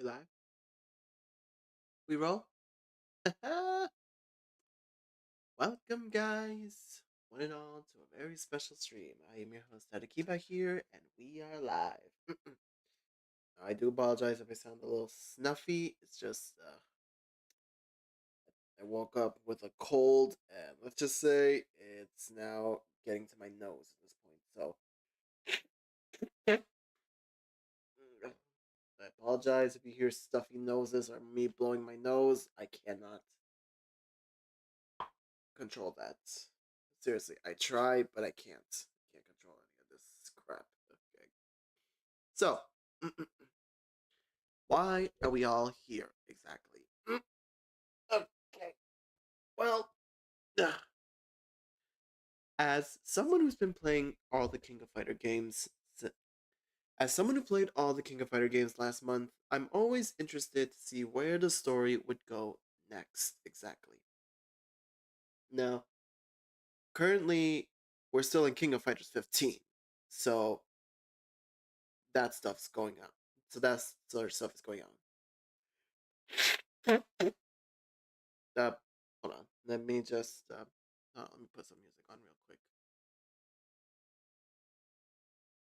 We live? We roll? Welcome, guys, one and all, to a very special stream. I am your host, Kiba-Cure, and we are live. I do apologize if I sound a little snuffy. It's just, I woke up with a cold, and let's just say it's now getting to my nose at this point. So, I apologize if you hear stuffy noses or me blowing my nose. I cannot control that. Seriously, I try, but I can't. I can't control any of this crap. Okay. So, why are we all here exactly? Okay. Well, as someone who's been playing all the King of Fighter games, as someone who played all the King of Fighter games last month, I'm always interested to see where the story would go next exactly. Now, currently, we're still in King of Fighters 15, so that stuff's going on. So that's sort of stuff is going on. Hold on. Let me just let me put some music on real quick.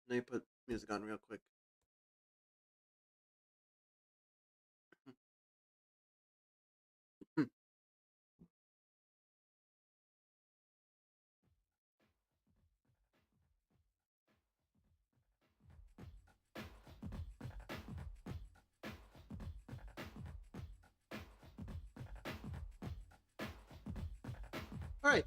Let me put music on real quick. All right.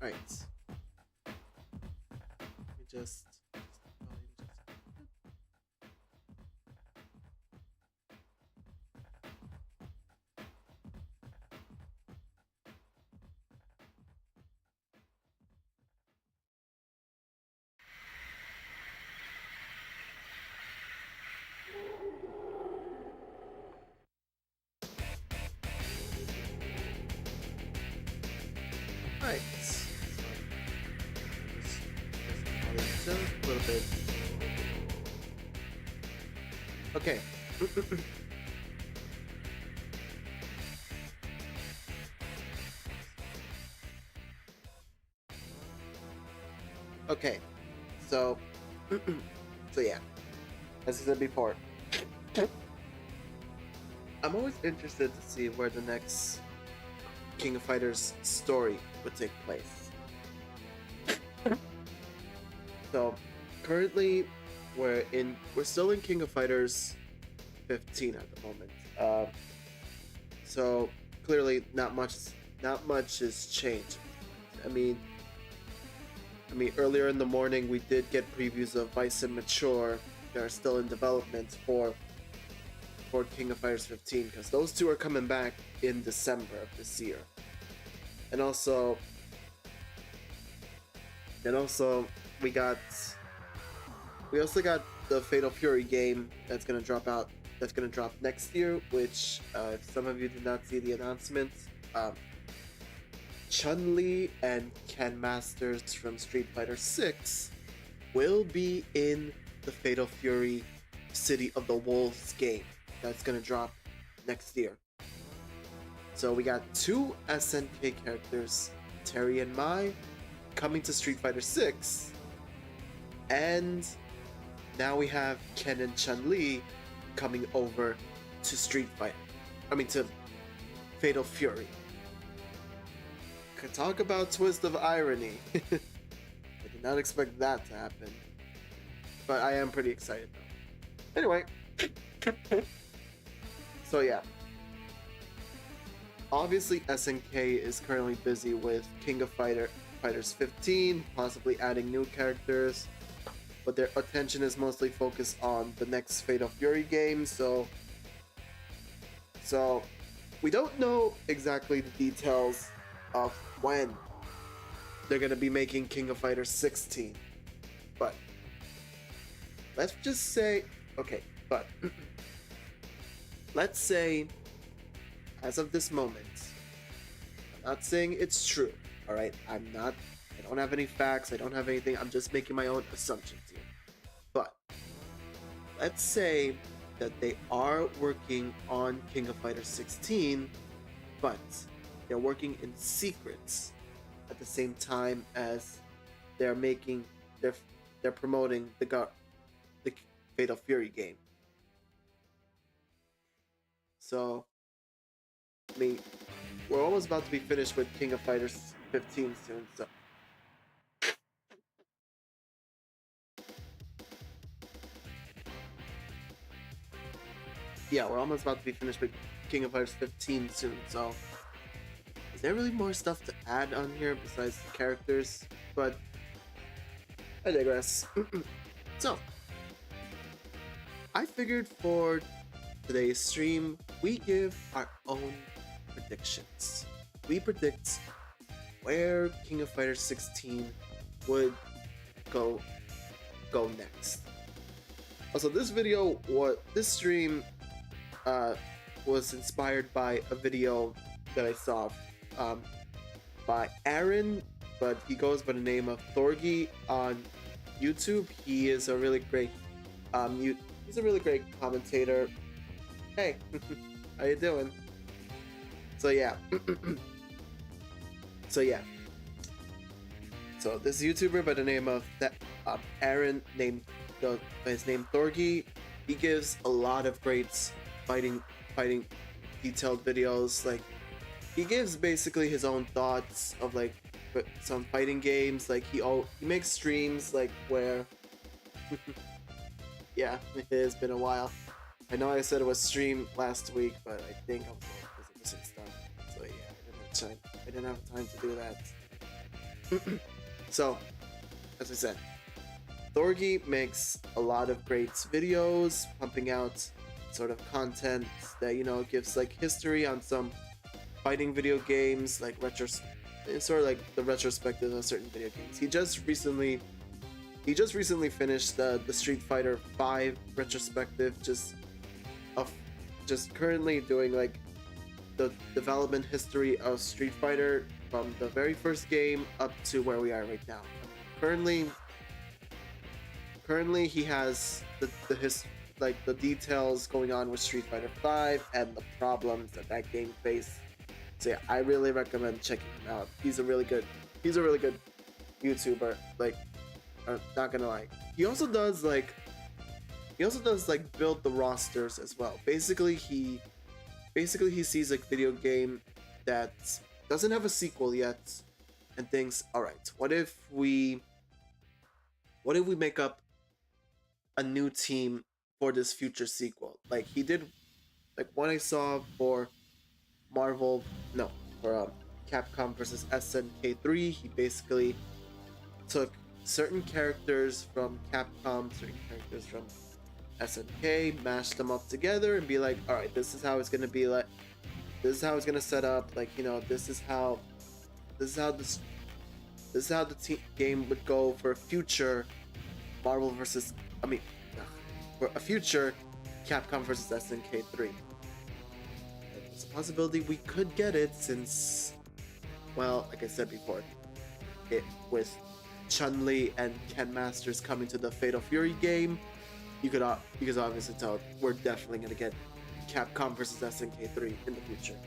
All right. Let me just. All right. Just a little bit. Okay. Okay. So. So yeah. As I said before, I'm always interested to see where the next King of Fighters story would take place. So currently, we're still in King of Fighters 15 at the moment. So clearly, not much has changed. I mean, earlier in the morning we did get previews of Vice and Mature that are still in development for King of Fighters 15 because those two are coming back in December of this year. And also we also got the Fatal Fury game that's gonna drop next year, which if some of you did not see the announcement, Chun-Li and Ken Masters from Street Fighter 6 will be in the Fatal Fury City of the Wolves game that's gonna drop next year. So we got two SNK characters, Terry and Mai, coming to Street Fighter 6, and now we have Ken and Chun-Li coming over to to Fatal Fury. Could talk about twist of irony. I did not expect that to happen. But I am pretty excited though. Anyway. So yeah. Obviously SNK is currently busy with King of Fighters 15, possibly adding new characters, but their attention is mostly focused on the next Fatal Fury game, so we don't know exactly the details of when they're gonna be making King of Fighters 16. But let's just say let's say as of this moment, I'm not saying it's true, alright? I I don't have any facts. I don't have anything. I'm just making my own assumptions here. But let's say that they are working on King of Fighters 16, but they're working in secrets at the same time as they're making they're promoting the Fatal Fury game. So, I mean, we're almost about to be finished with King of Fighters 15 soon. So, yeah, we're almost about to be finished with King of Fighters 15 soon. So, is there really more stuff to add on here besides the characters? But I digress. So, I figured for today's stream, we give our own predictions. We predict where King of Fighters 16 would go next. Also, this stream was inspired by a video that I saw by Aaron, but he goes by the name of Thorgy on YouTube. He is a really great he's a really great commentator. Hey, how you doing? So yeah. So this YouTuber by the name of Aaron, by his name Thorgy, he gives a lot of great fighting detailed videos. Like, he gives basically his own thoughts of like some fighting games. Like, he makes streams like where yeah, it has been a while. I know I said it was streamed last week, but I think I was missing stuff. So yeah, I didn't have time to do that. So, as I said, Thorgy makes a lot of great videos, pumping out sort of content that, you know, gives like history on some fighting video games, like sort of like the retrospective of certain video games. He just recently finished the Street Fighter V retrospective, just currently doing like the development history of Street Fighter from the very first game up to where we are right now. Currently he has the details going on with Street Fighter V and the problems that game faced. So yeah, I really recommend checking him out. He's a really good YouTuber. Like, not gonna lie. He also does build the rosters as well. Basically he sees like video game that doesn't have a sequel yet and thinks, all right, what if we make up a new team for this future sequel? Like he did, like one I saw for Capcom versus SNK3. He basically took certain characters from Capcom, certain characters from SNK, mashed them up together and be like, all right, this is how it's gonna be. Like, this is how it's gonna set up. Like, you know, this is how the game would go for a future Marvel versus, for a future Capcom versus SNK3. It's a possibility we could get it since, well, like I said before, with Chun-Li and Ken Masters coming to the Fatal Fury game, you could obviously tell we're definitely gonna get Capcom versus SNK3 in the future.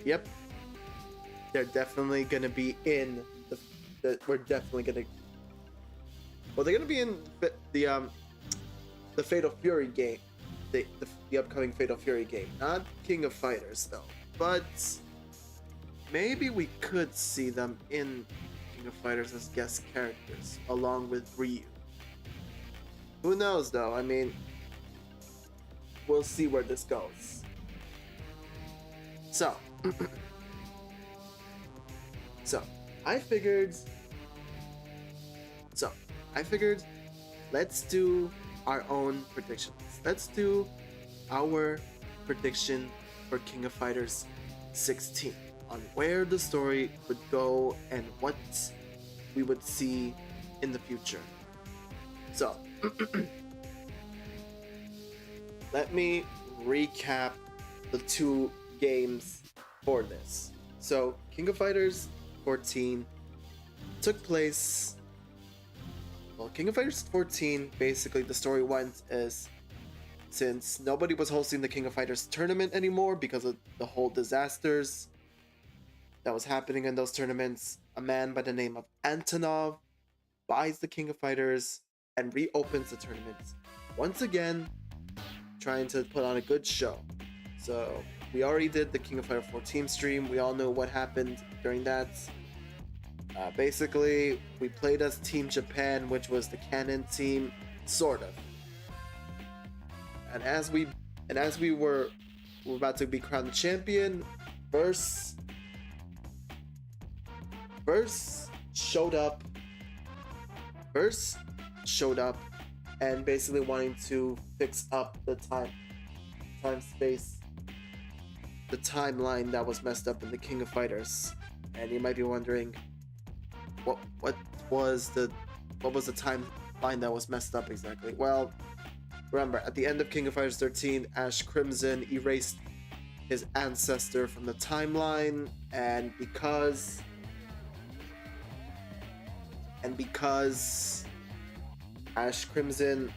Yep, they're definitely gonna be in we're definitely gonna. Well, they're gonna be in the Fatal Fury game, the upcoming Fatal Fury game, not King of Fighters though. But maybe we could see them in King of Fighters as guest characters along with Ryu. Who knows though? I mean, we'll see where this goes. So, I figured let's do our own predictions. Let's do our prediction for King of Fighters 16 on where the story would go and what we would see in the future. So, let me recap the two games for this. So King of Fighters 14 took place. Well, King of Fighters 14, basically the story went is, since nobody was hosting the King of Fighters tournament anymore because of the whole disasters that was happening in those tournaments, a man by the name of Antonov buys the King of Fighters and reopens the tournament once again, trying to put on a good show. So we already did the King of Fighters 14 stream. We all know what happened during that. Basically, we played as Team Japan, which was the canon team, sort of. And as we were about to be crowned champion, Verse showed up. Verse showed up and basically wanting to fix up the timeline that was messed up in the King of Fighters. And you might be wondering, what was the timeline that was messed up exactly? Well, remember, at the end of King of Fighters 13, Ash Crimson erased his ancestor from the timeline, and because Ash Crimson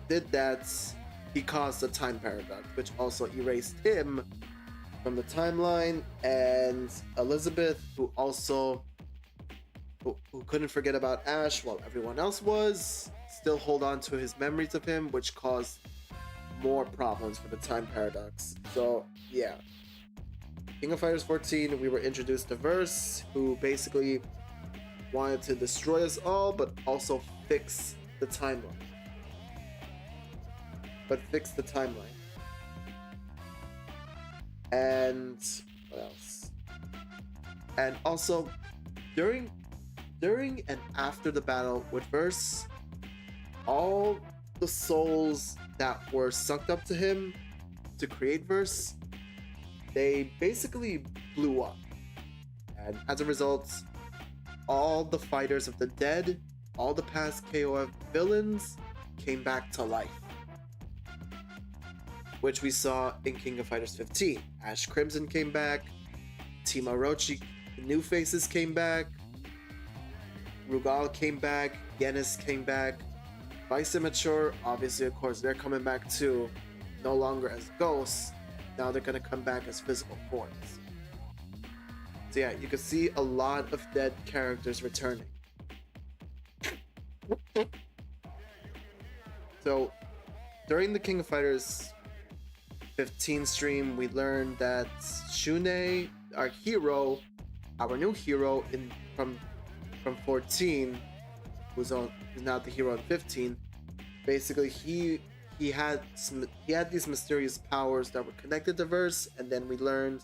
did that, he caused a time paradox, which also erased him from the timeline, and Elizabeth, who couldn't forget about Ash while everyone else was, still hold on to his memories of him, which caused more problems for the time paradox. So yeah, King of Fighters 14, we were introduced to Verse, who basically wanted to destroy us all, but also fix the timeline. And what else? And also, during and after the battle with Verse, all the souls that were sucked up to him to create Verse, they basically blew up. And as a result, all the fighters of the dead, all the past KOF villains came back to life, which we saw in King of Fighters 15. Ash Crimson came back, Team Orochi, the new faces came back, Rugal came back, Genis came back, Vice Immature, obviously, of course, they're coming back too, no longer as ghosts, now they're gonna come back as physical forms. So yeah, you can see a lot of dead characters returning. So, during the King of Fighters 15 stream, we learned that Shunei, our new hero from 14, who's now the hero in 15, basically he had these mysterious powers that were connected to Verse, and then we learned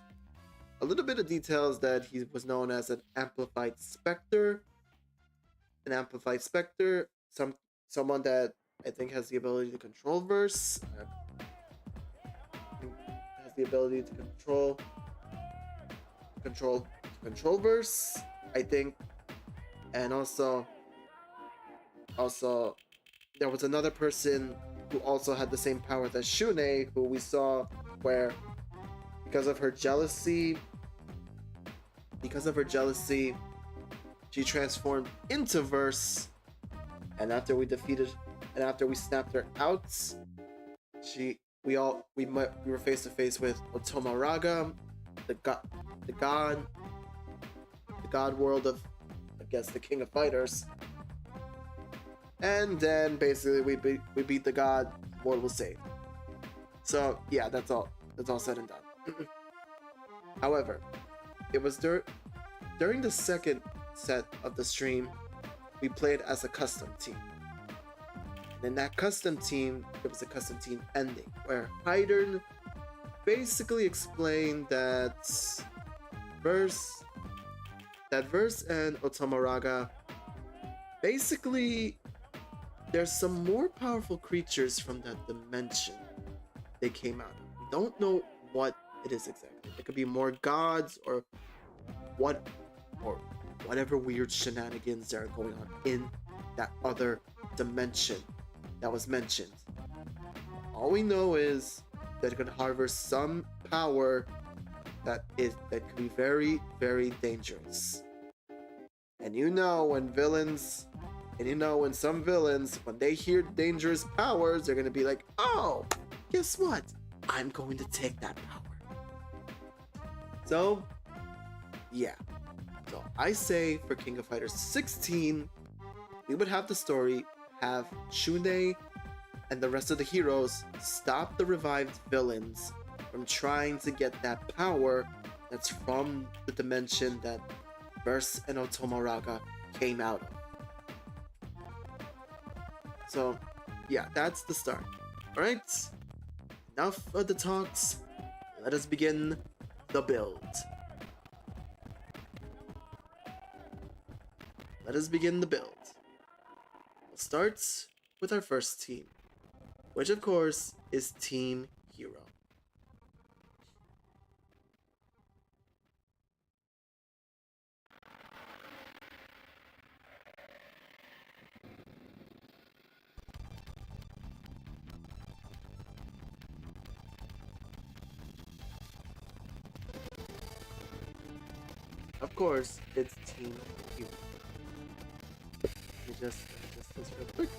a little bit of details that he was known as an amplified specter. Someone that I think has the ability to control Verse. Has the ability to control Verse, I think. And also there was another person who also had the same power as Shunei, who we saw where because of her jealousy, she transformed into Verse, and after we snapped her out, we were face to face with Otomaraga, the god world of, I guess, the King of Fighters, and then basically we beat the god, world was saved. So yeah, that's all said and done. However, it was during the second set of the stream, we played as a custom team. And in that custom team, there was a custom team ending where Hydern basically explained that Verse and Otomaraga, basically, there's some more powerful creatures from that dimension they came out of. We don't know what it is exactly. It could be more gods or whatever weird shenanigans that are going on in that other dimension that was mentioned. All we know is that it could harvest some power that could be very, very dangerous. And you know when some villains, when they hear dangerous powers, they're gonna be like, oh, guess what? I'm going to take that power. So, yeah. So I say for King of Fighters 16, we would have the story, have Shunei and the rest of the heroes stop the revived villains from trying to get that power that's from the dimension that Verse and Otomoraga came out of. So, yeah, that's the start. Alright, enough of the talks. Let us begin the build. Let us begin the build. We'll start with our first team, which of course is Team Hero. Of course, it's Team Hero. Let me just adjust this real quick.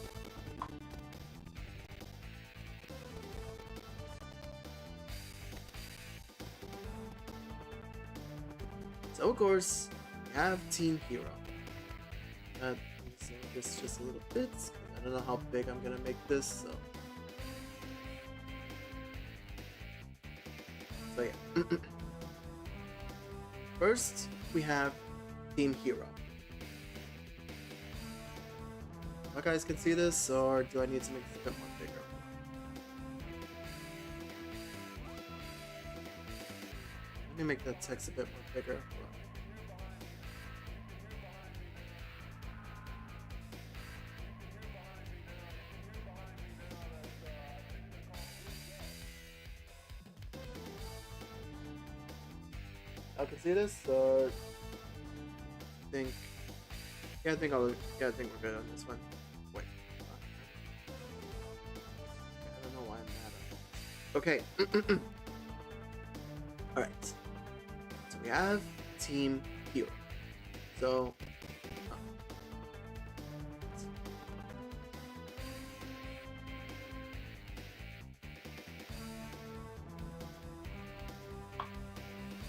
So of course, we have Team Hero. Let me zoom this just a little bit, because I don't know how big I'm gonna make this, so yeah. First, we have Team Hero. You guys can see this, or do I need to make this a bit more bigger? Let me make that text a bit more bigger. I can see this, or I think we're good on this one. Wait, I don't know why I'm mad at this. Okay. All right. So we have Team Hero. So.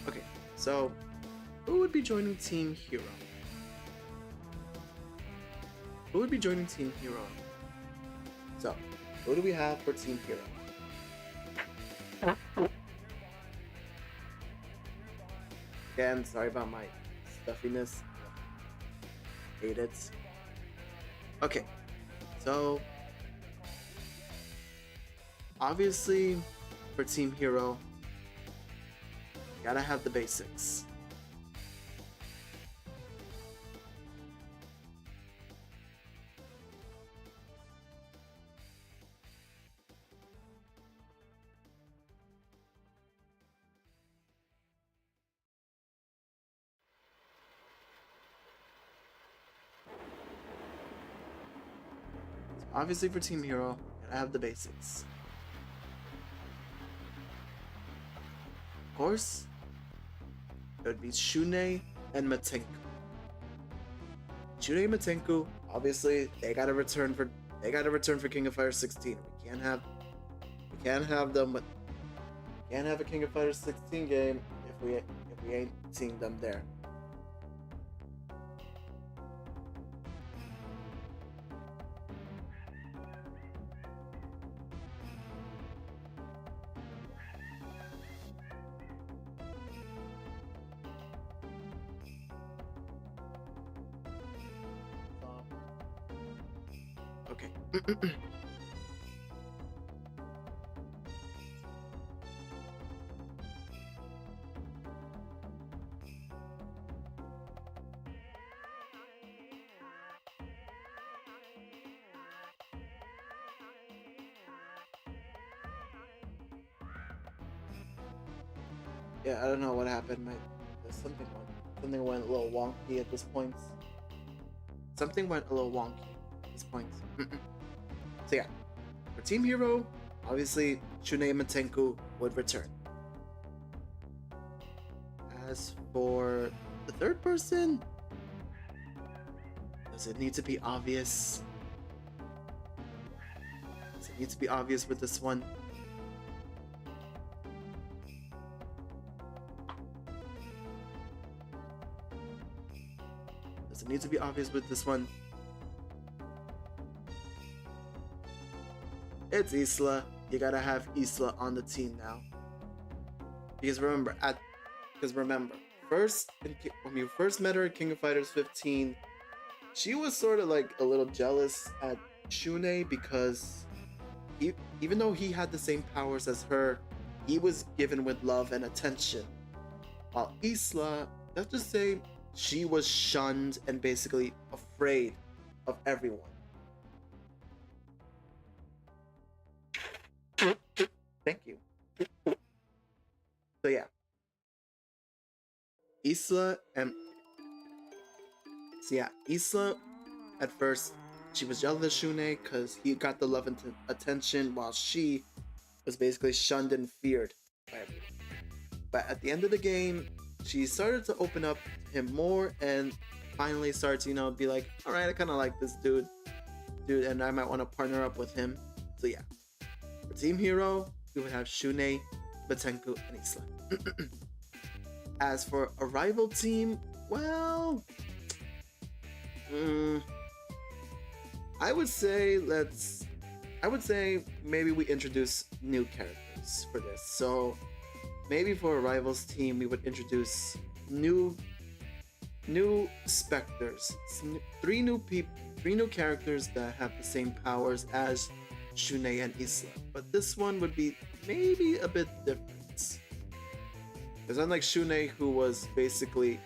Okay. So, who would be joining Team Hero? Who would be joining Team Hero? So, who do we have for Team Hero? Again, sorry about my stuffiness. Hate it. Okay, so obviously for Team Hero, gotta have the basics. Obviously for Team Hero, gotta have the basics. Of course, it would be Shunei and Matenku. Shunei and Matenku, obviously, they gotta return for King of Fighters 16. We can't have a King of Fighters 16 game if we ain't seeing them there. Okay. Yeah, I don't know what happened. Something went a little wonky at this point. Something went a little wonky at this point. So yeah, for Team Hero, obviously Shunei and Matenku would return. As for the third person, does it need to be obvious? Does it need to be obvious with this one? Does it need to be obvious with this one? It's Isla. You gotta have Isla on the team now. Because remember, first when we first met her at King of Fighters 15, she was sort of like a little jealous at Shune because even though he had the same powers as her, he was given with love and attention. While Isla, let's just say, she was shunned and basically afraid of everyone. Thank you. So yeah, Isla at first she was jealous of Shune because he got the love and attention while she was basically shunned and feared by everyone. But at the end of the game, she started to open up to him more and finally started to, be like, all right, I kind of like this dude, and I might want to partner up with him. So yeah, for Team Hero, we would have Shune, Batenku, and Isla. As for a rival team, well, I would say maybe we introduce new characters for this. So maybe for a rivals team, we would introduce new specters, three new characters that have the same powers as Shune and Isla. But this one would be maybe a bit different. Because unlike Shune, who basically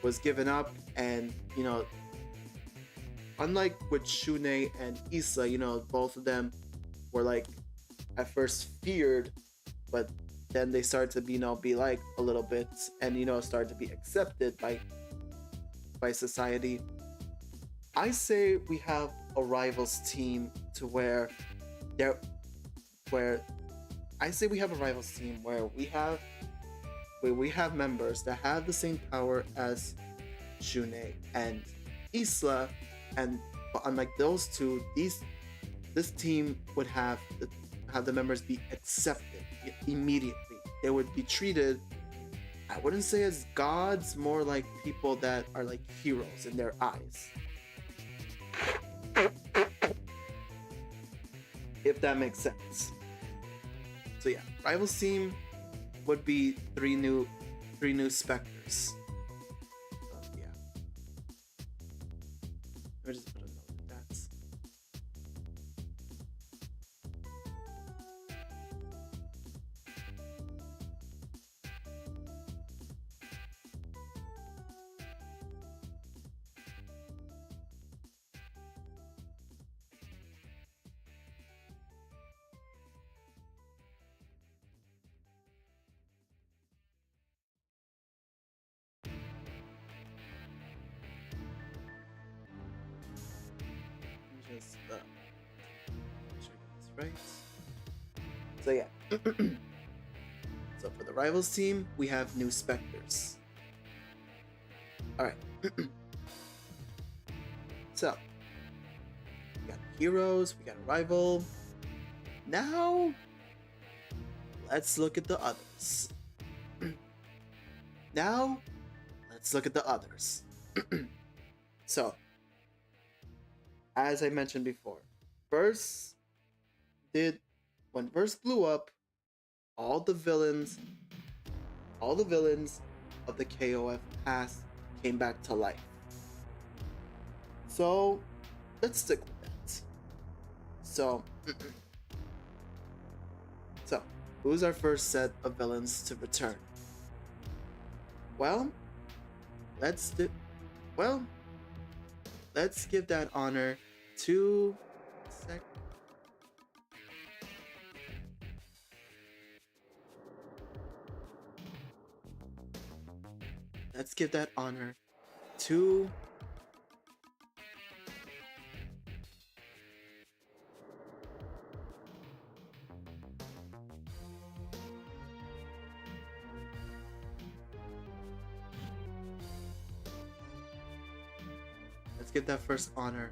was given up, and unlike with Shune and Isla, both of them were like at first feared, but then they started to be liked a little bit, and started to be accepted by society. I say we have a rivals team where we have members that have the same power as Shune and Isla, and unlike those two, this team would have the members be accepted immediately. They would be treated, I wouldn't say as gods, more like people that are like heroes in their eyes. If that makes sense. So yeah, rivals team would be three new specters. Yeah. Let me just put a note of that. Just make sure I get this right. So yeah. So for the rivals team, we have new specters. Alright. So we got heroes, we got a rival. Now let's look at the others. So as I mentioned before, when Verse blew up, all the villains of the KOF past came back to life. So let's stick with that. So who's our first set of villains to return? Well, let's give that honor to give that first honor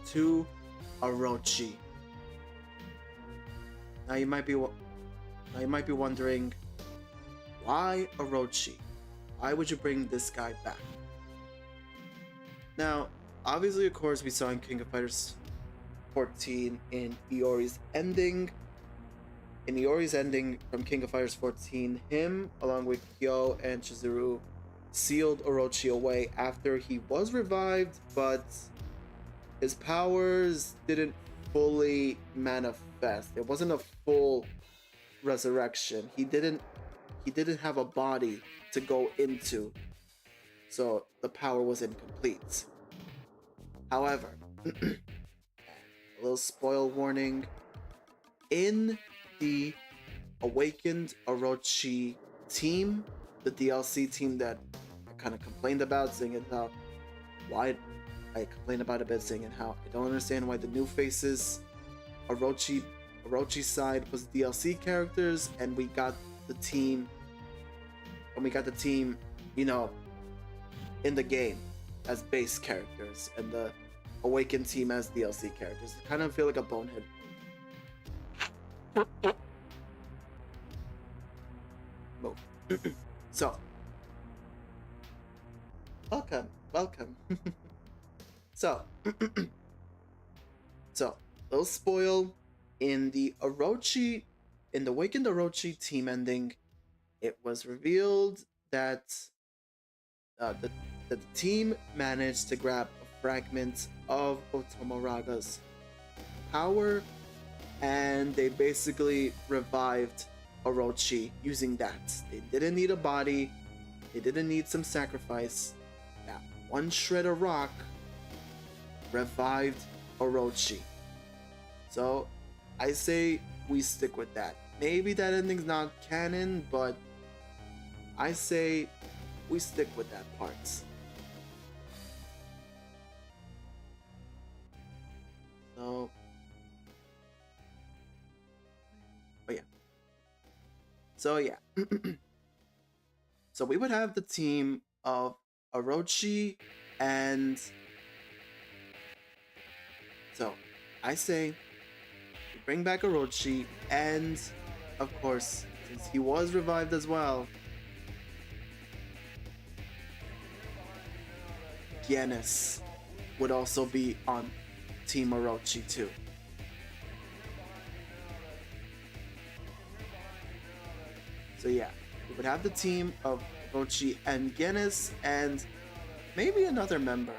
to Orochi. Now you might be wondering, why Orochi? Why would you bring this guy back? Now, obviously, of course, we saw in King of Fighters 14 in Iori's ending. In Iori's ending from King of Fighters 14, him, along with Kyo and Chizuru, sealed Orochi away after he was revived, but his powers didn't fully manifest. It wasn't a full resurrection. He didn't have a body to go into, so the power was incomplete. However, a little spoil warning, in the Awakened Orochi team, the DLC team that I kind of complained about, saying how why I complained about a bit, saying how I don't understand why the new faces Orochi's side was DLC characters, and we got the team, you know, in the game as base characters, and the Awakened team as DLC characters. I kind of feel like a bonehead. Move. So, welcome. So, little spoil, in the Awakened Orochi team ending, it was revealed that the team managed to grab a fragment of Otomoraga's power, and they basically revived Orochi using that. They didn't need a body, they didn't need some sacrifice. That one shred of rock revived Orochi. So I say we stick with that. Maybe that ending's not canon, but I say we stick with that part. So, oh yeah. So yeah. So we would have the team of Orochi, and so I say we bring back Orochi, and of course, since he was revived as well, Genis would also be on Team Orochi too. So yeah, we would have the team of Orochi and Genis, and maybe another member.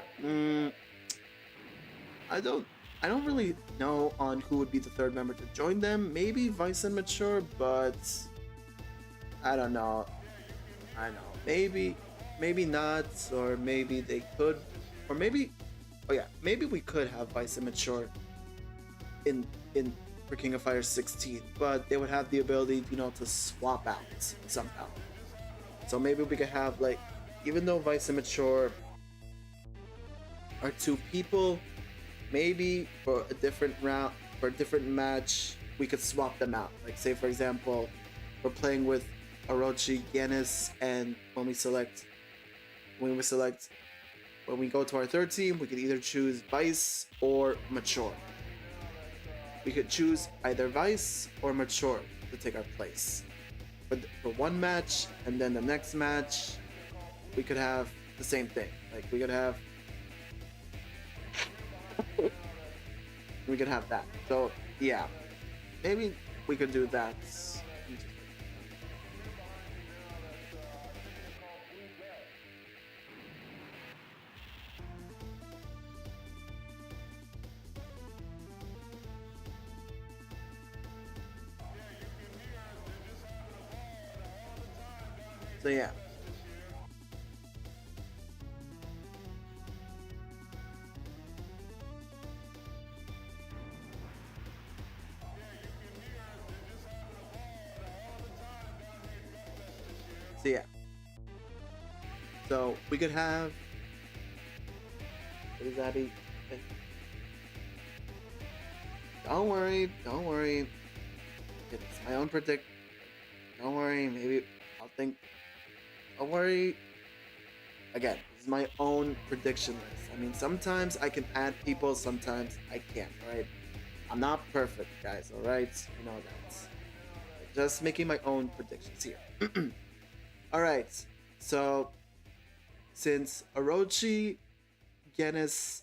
I don't really know on who would be the third member to join them. Maybe Vice and Mature, but I don't know. Maybe not, or maybe they could, or maybe, oh yeah, maybe we could have Vice and Mature in for King of Fighters 16, but they would have the ability, to swap out somehow. So maybe we could have, like, even though Vice and Mature are two people, maybe for a different round, for a different match, we could swap them out. Like, say for example, we're playing with Orochi, Genis, and when we go to our third team, we could either choose Vice or Mature. We could choose either Vice or Mature to take our place for one match, and then the next match we could have the same thing. Like, we could have that. So yeah, maybe we could do that. So yeah. So yeah. So we could have. What is that? Don't worry. It's my own predict. Don't worry. Maybe I'll think. Don't worry. Again, this is my own prediction list. I mean, sometimes I can add people, sometimes I can't, right? I'm not perfect, guys, alright? You know that. Just making my own predictions here. Alright, so since Orochi, Genis,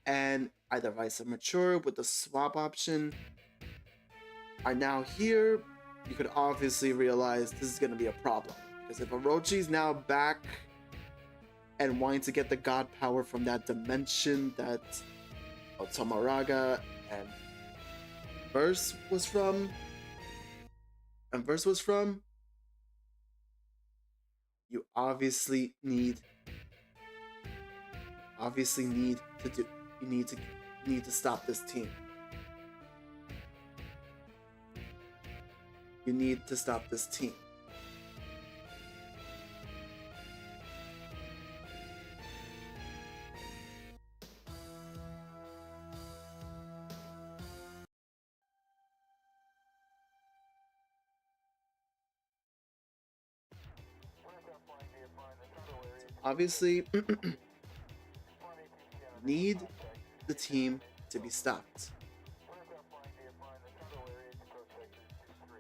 and either Vice Mature with the swap option are now here, you could obviously realize this is going to be a problem. Because if Orochi's now back and wanting to get the god power from that dimension that Otomaraga and Verse was from, you obviously need to stop this team. You need to stop this team. Obviously, need the team to be stopped.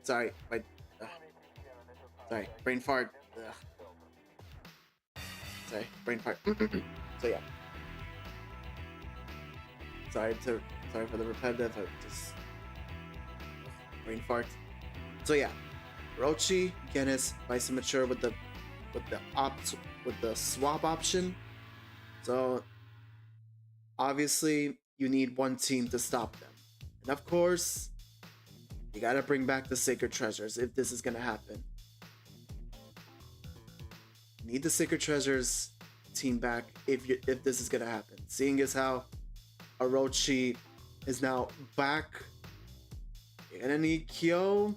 Sorry, sorry, brain fart. Sorry, brain fart. So yeah. Sorry for the repetitive. Just brain fart. So yeah, Orochi, Genis, Vice Mature with the swap option. So obviously you need one team to stop them, and of course you gotta bring back the Sacred Treasures if this is gonna happen. You need the Sacred Treasures team back if this is gonna happen. Seeing as how Orochi is now back, you're gonna need Kyo,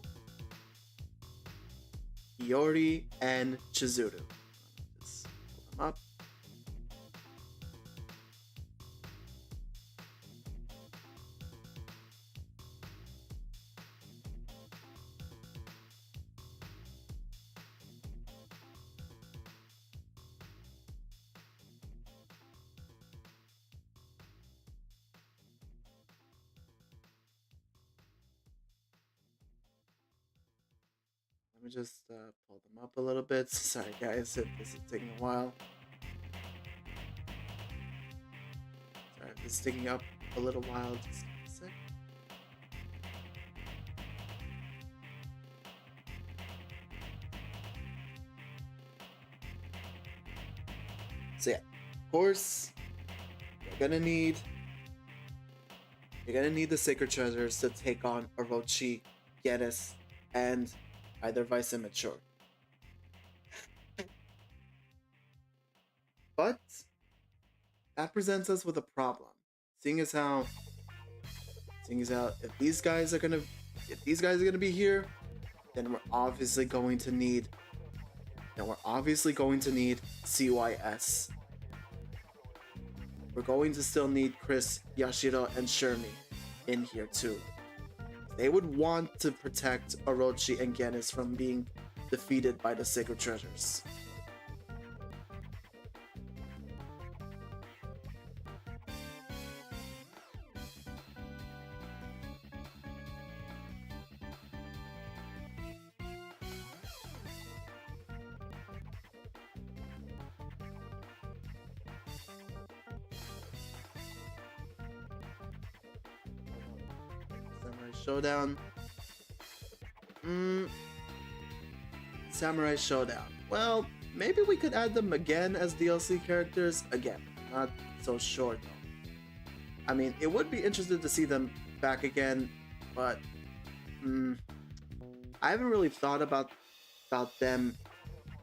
Iori, and Chizuru. Just pull them up. Let me just pull them up a little bit. Sorry guys if this is taking a while. Sorry, this is taking up a little while. Just a sec. So yeah, of course, you're gonna need the Sacred Treasures to take on Orochi, Genis, and either Vice and Mature. But that presents us with a problem. Seeing as how if these guys are gonna be here, then we're obviously going to need CYS. We're going to still need Chris, Yashiro, and Shermie in here too. They would want to protect Orochi and Genis from being defeated by the Sacred Treasures. Showdown. Samurai Showdown. Well, maybe we could add them again as DLC characters. Again, not so sure though. I mean, it would be interesting to see them back again, but I haven't really thought about them.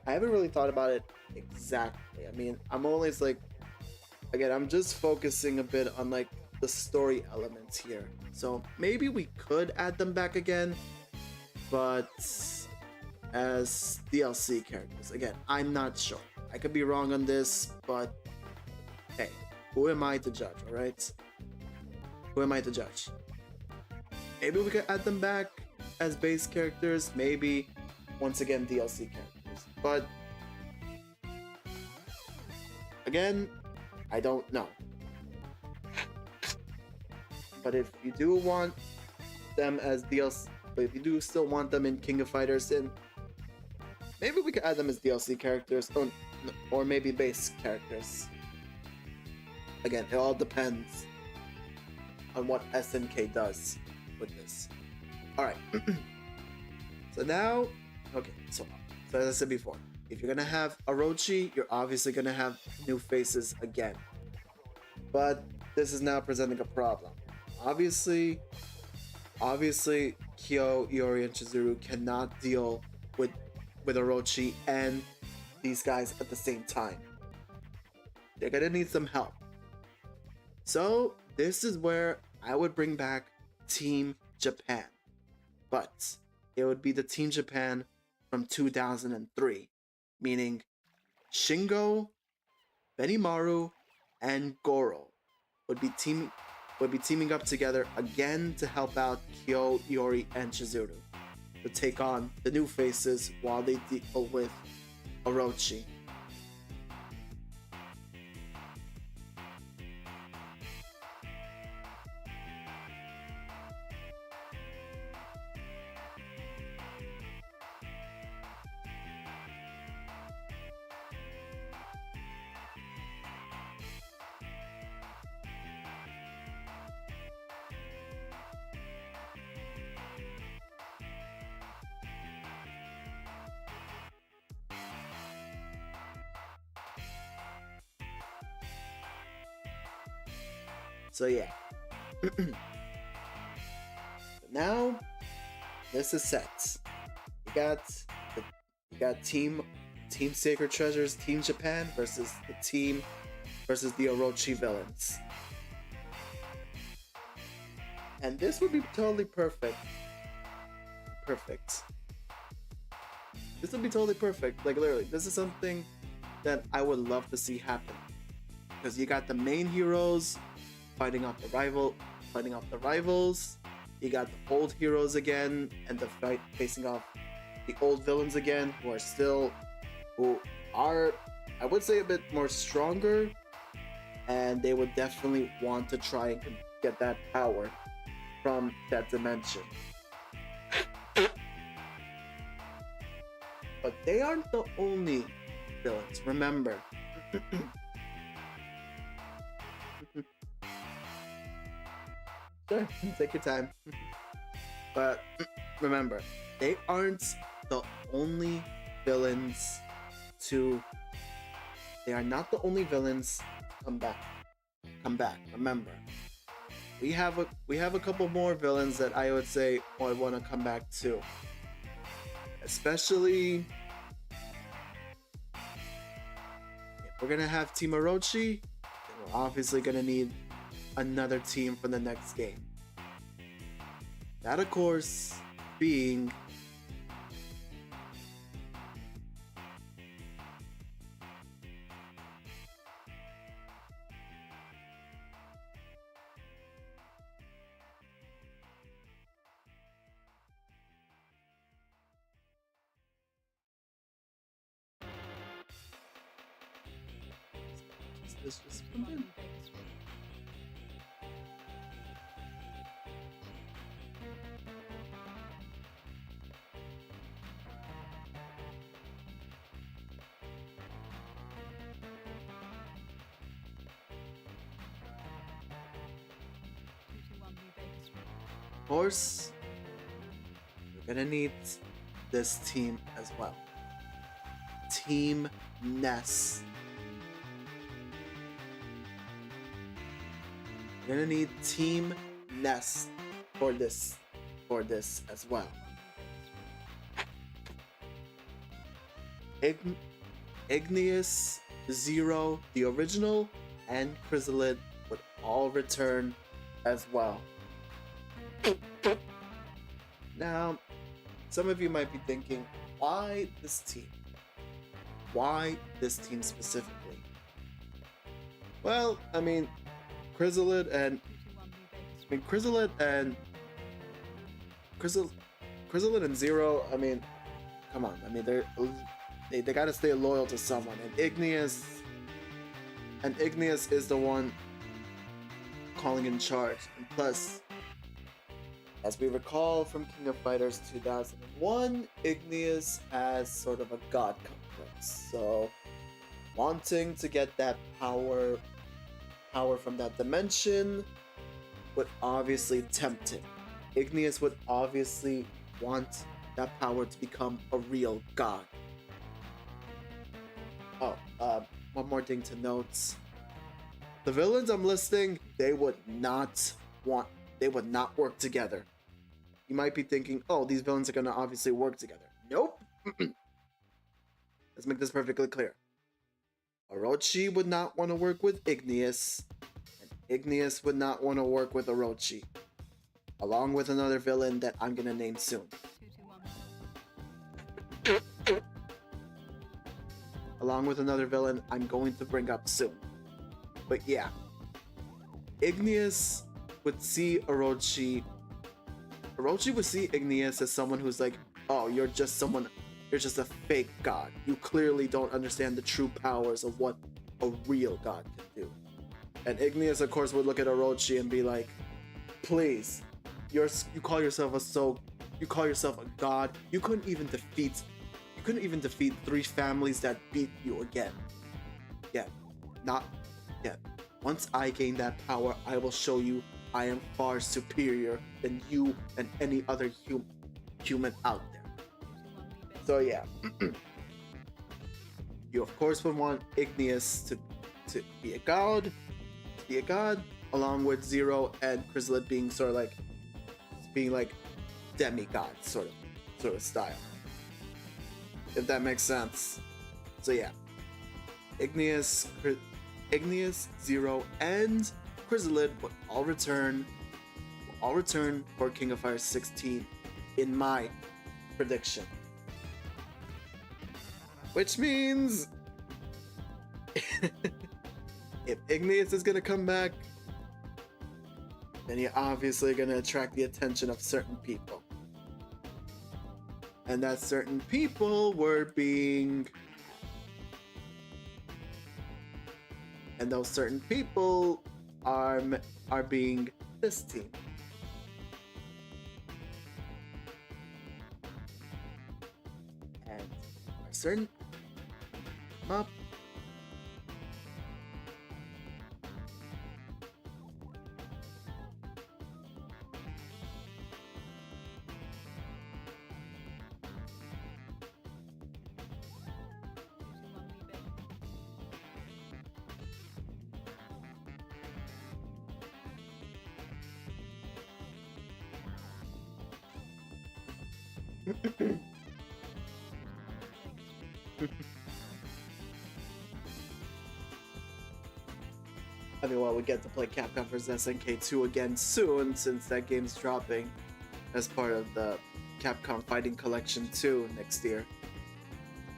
I haven't really thought about it exactly. I mean, I'm always like, again, I'm just focusing a bit on like the story elements here. So maybe we could add them back again, but as DLC characters. Again, I'm not sure. I could be wrong on this, but hey, who am I to judge, alright? Who am I to judge? Maybe we could add them back as base characters, maybe once again DLC characters. But Again, I don't know. But if you do want them as DLC, but if you do still want them in King of Fighters, then maybe we could add them as DLC characters, or maybe base characters. Again, it all depends on what SNK does with this. Alright. So now, okay, so as I said before, if you're gonna have Orochi, you're obviously gonna have new faces again. But this is now presenting a problem. Obviously, Kyo, Iori, and Chizuru cannot deal with Orochi and these guys at the same time. They're gonna need some help. So this is where I would bring back Team Japan. But it would be the Team Japan from 2003, meaning Shingo, Benimaru, and Goro would be teaming up together again to help out Kyo, Iori, and Chizuru to take on the new faces while they deal with Orochi. So yeah. Now this is set. You got Team Sacred Treasures, Team Japan versus the Orochi villains. And this would be totally perfect. This would be totally perfect. Like literally, this is something that I would love to see happen. Because you got the main heroes fighting off the rivals. You got the old heroes again, and the fight facing off the old villains again, who are, I would say, a bit more stronger, and they would definitely want to try and get that power from that dimension. But they aren't the only villains, remember. Sure, take your time. But remember, they aren't the only villains they are not the only villains to come back. Remember, we have a couple more villains that I would say I want to come back to. Especially if we're gonna have Team Orochi, then we're obviously gonna need another team for the next game. That, of course, being this just in. Of course, we're gonna need this team as well. Team Ness. We're gonna need Team Ness for this as well. Igneous, Zero, the original, and Chrysalid would all return as well. Now, some of you might be thinking, why this team? Why this team specifically? Well, I mean, Chrysalid and Zero, I mean, come on. I mean, they gotta stay loyal to someone. And Igneous, And Igneous is the one calling in charge. And plus, as we recall from King of Fighters 2001, Igneous has sort of a god complex. So, wanting to get that power from that dimension would obviously tempt him. Igneous would obviously want that power to become a real god. Oh, one more thing to note. The villains I'm listing, they would not work together. You might be thinking, oh, these villains are gonna obviously work together. Nope. Let's make this perfectly clear. Orochi would not want to work with Igneous, and Igneous would not want to work with Orochi, along with another villain that I'm gonna name soon. Along with another villain I'm going to bring up soon. But yeah, Igneous would see Orochi would see Igneous as someone who's like, oh, you're just a fake god. You clearly don't understand the true powers of what a real god can do. And Igneous, of course, would look at Orochi and be like, please, you call yourself a god. You couldn't even defeat 3 families that beat you again. Not yet. Once I gain that power, I will show you I am far superior than you and any other human out there. So yeah, you of course would want Igneous to be a god, along with Zero and Chrysalid being sort of like demigods sort of style, if that makes sense. So yeah, Igneous, Zero, and Chrysalid would all return for King of Fighters 16 in my prediction. Which means if Igneous is gonna come back, then you're obviously gonna attract the attention of certain people. And that certain people and those certain people are being this team. And a certain up. I mean, well, we get to play Capcom vs SNK 2 again soon, since that game's dropping as part of the Capcom Fighting Collection 2 next year.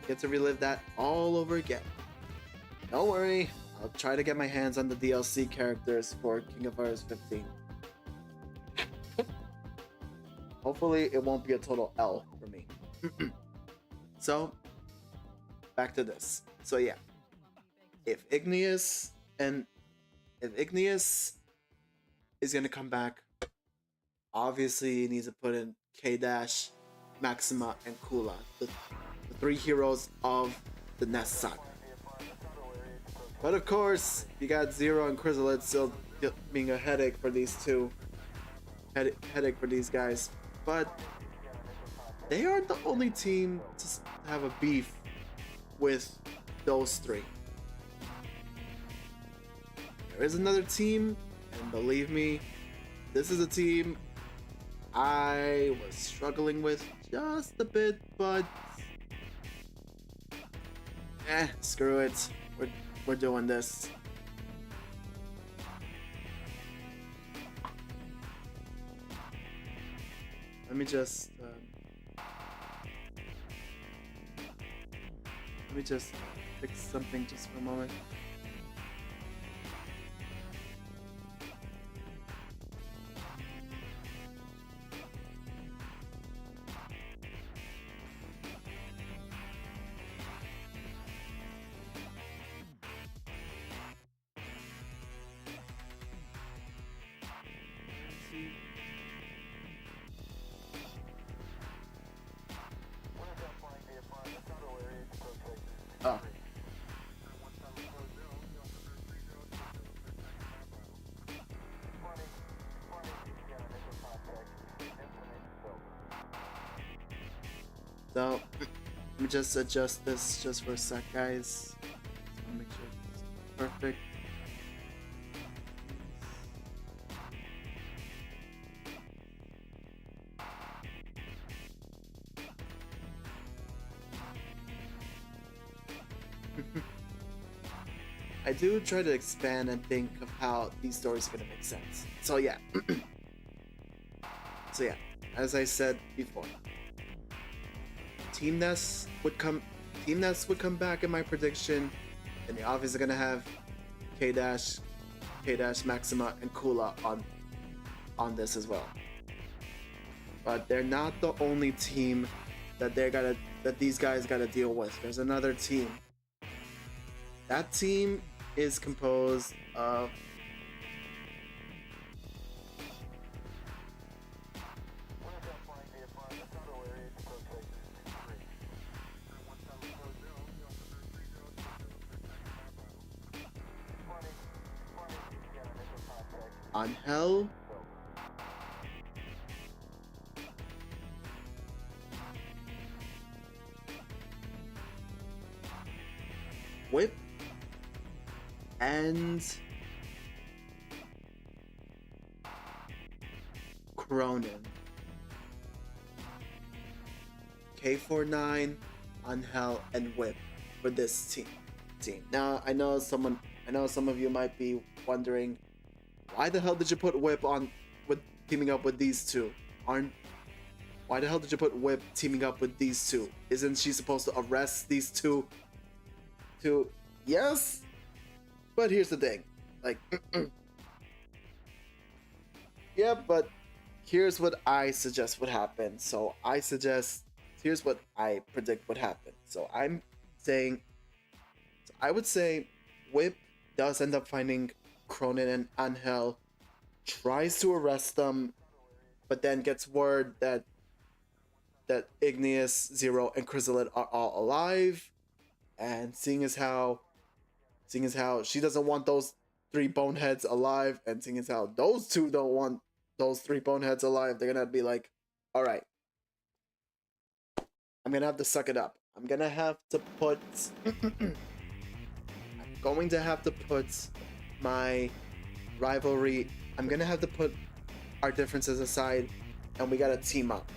Get to relive that all over again. Don't worry, I'll try to get my hands on the DLC characters for King of Fighters 15. Hopefully, it won't be a total L for me. So, back to this. So yeah, if Igneous is gonna come back, obviously he needs to put in K-Dash, Maxima, and Kula, the 3 heroes of the Nest Saga. But of course, you got Zero and Chrysalid still being a headache for these two. Headache for these guys. But they aren't the only team to have a beef with those 3. There is another team, and believe me, this is a team I was struggling with just a bit, but screw it. We're doing this. Let me just fix something just for a moment. So let me just adjust this just for a sec, guys. Just want to make sure it's perfect. I do try to expand and think of how these stories are gonna make sense. So yeah. So yeah, as I said before, Team Ness would come back in my prediction, and they're obviously gonna have K Dash, Maxima, and Kula on this as well. But they're not the only team that these guys gotta deal with. There's another team. That team is composed of Angel, Whip, and Cronin. K49, Angel, and Whip for this team. Now I know some of you might be wondering, why the hell did you put Whip on with teaming up with these two? Why the hell did you put Whip teaming up with these two? Isn't she supposed to arrest these two? Yes, but here's the thing, like, yeah, but here's what I suggest would happen. So here's what I predict would happen. So I would say Whip does end up finding Cronin and Angel, tries to arrest them, but then gets word that Igneous, Zero, and Chrysalid are all alive, and seeing as how she doesn't want those three boneheads alive, and seeing as how those two don't want those three boneheads alive, they're gonna be like, all right, I'm gonna have to suck it up. I'm going to have to put my rivalry, I'm gonna have to put our differences aside, and we gotta team up.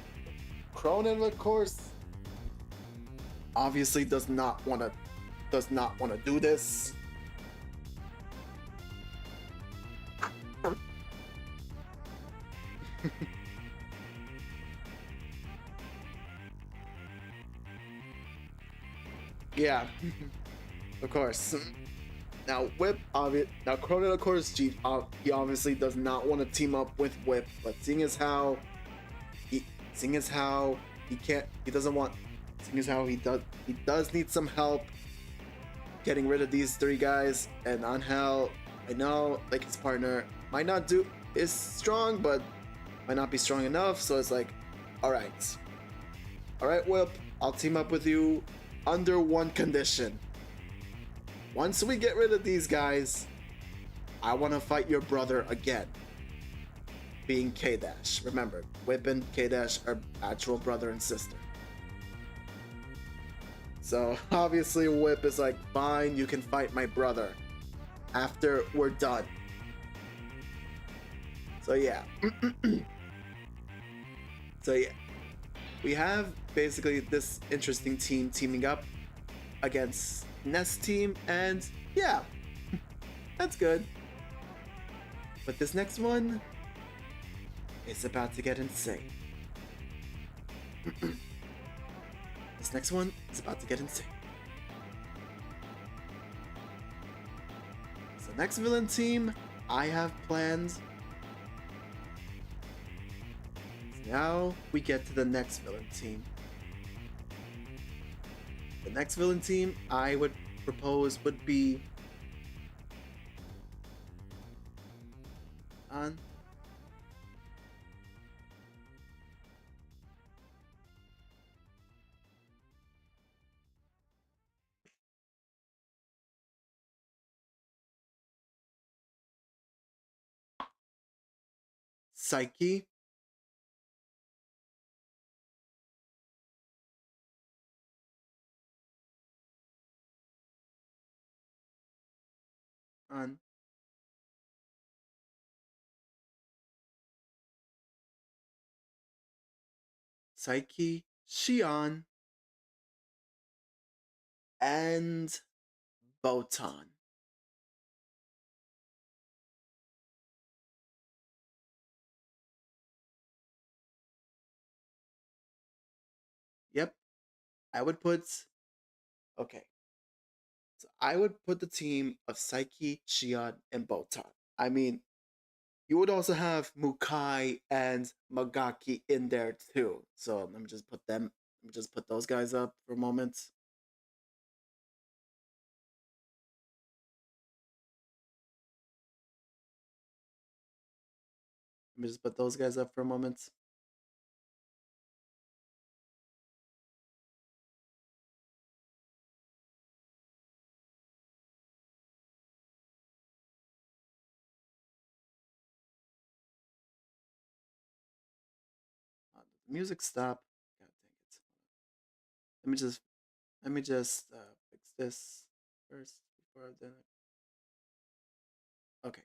Cronin, of course, obviously does not want to do this. Yeah, of course. Now Cronin, of course, he obviously does not want to team up with Whip, but seeing as how he does need some help getting rid of these three guys. And Angel, I know, like, his partner might not is strong, but might not be strong enough. So it's like, all right, Whip, I'll team up with you under one condition. Once we get rid of these guys, I want to fight your brother again, being K-Dash. Remember, Whip and K-Dash are actual brother and sister. So obviously Whip is like, fine, you can fight my brother after we're done. So yeah. So yeah. We have basically this interesting team teaming up against Ness team, and yeah, that's good. But this next one is about to get insane. This next one is about to get insane. So next villain team I have planned. So now we get to the next villain team. The next villain team I would propose would be on Psyche, on. Psyche, Shion, and Botan. Yep, I would put. Okay, so I would put the team of Psyche, Shion, and Botan. I mean, you would also have Mukai and Magaki in there too. So let me just put them. Let me just put those guys up for a moment. Let me just put those guys up for a moment. The music stop. God dang it. Let me just fix this first before I do it. Okay.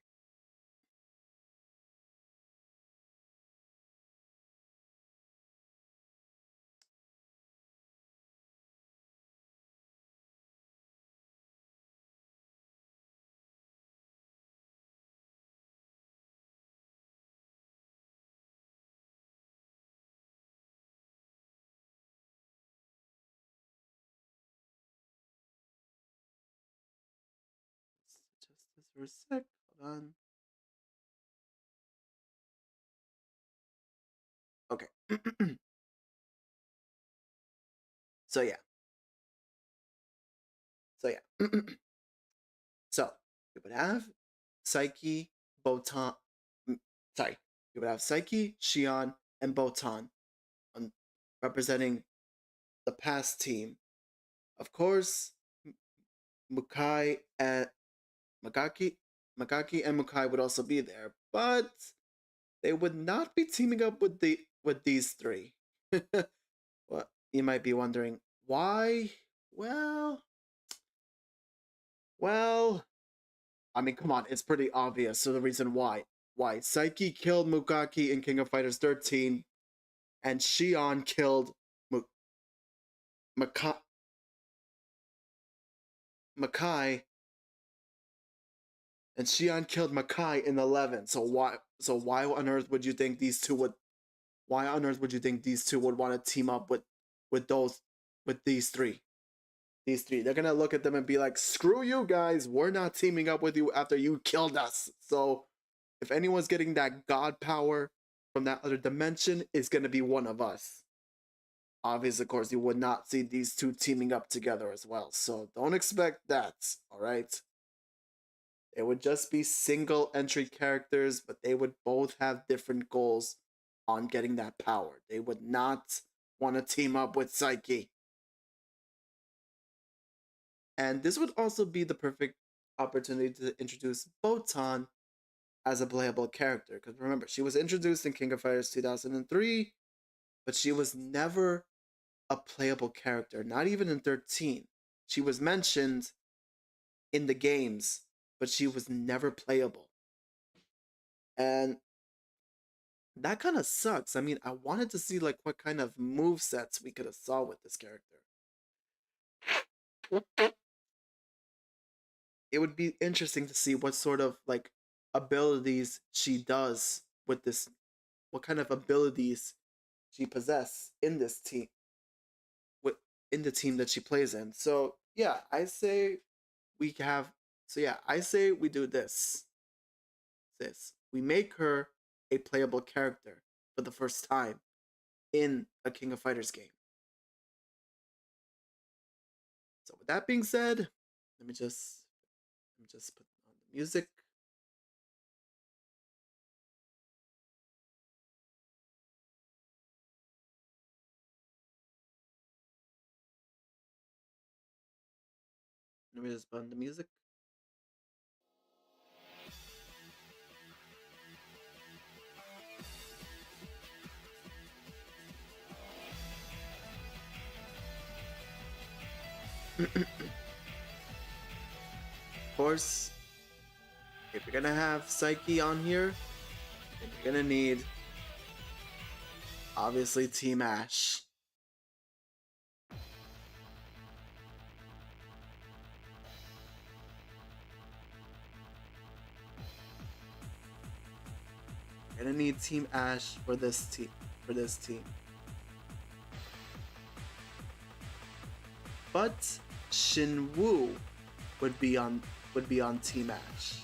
Let's adjust this for a sec. Hold on. Okay. so yeah. So yeah. so we would have Psyche, Botan. Sorry. We would have Psyche, Shion, and Botan on representing the past team. Of course, Mukai and Magaki, Magaki and Mukai would also be there, but they would not be teaming up with these three. Well, you might be wondering why. Well, well, I mean, come on, it's pretty obvious. So the reason why Psyche killed Mugaki in King of Fighters 13, and Shion killed Makai, Makai, and Shion killed Makai in 11. So why? So why on earth would you think these two would? Why on earth would you think these two would want to team up with those with these three? These three, they're gonna look at them and be like, "Screw you guys! We're not teaming up with you after you killed us." So if anyone's getting that god power from that other dimension, it's gonna be one of us. Obviously, of course, you would not see these two teaming up together as well. So don't expect that. All right. It would just be single entry characters, but they would both have different goals on getting that power. They would not want to team up with Psyche. And this would also be the perfect opportunity to introduce Botan as a playable character. Because remember, she was introduced in King of Fighters 2003, but she was never a playable character, not even in 13. She was mentioned in the games, but she was never playable. And that kind of sucks. I mean, I wanted to see like what kind of move sets we could have saw with this character. It would be interesting to see what sort of like abilities she does with this, what kind of abilities she possess in this team, with in the team that she plays in. So yeah, I say we have. So yeah, I say we do this. We make her a playable character for the first time in a King of Fighters game. So with that being said, let me just put on the music. Let me just put on the music. Of course, if you're gonna have Psyche on here, then you're gonna need obviously Team Ash. You're gonna need Team Ash for this team. But Shinwoo would be on Team Ash.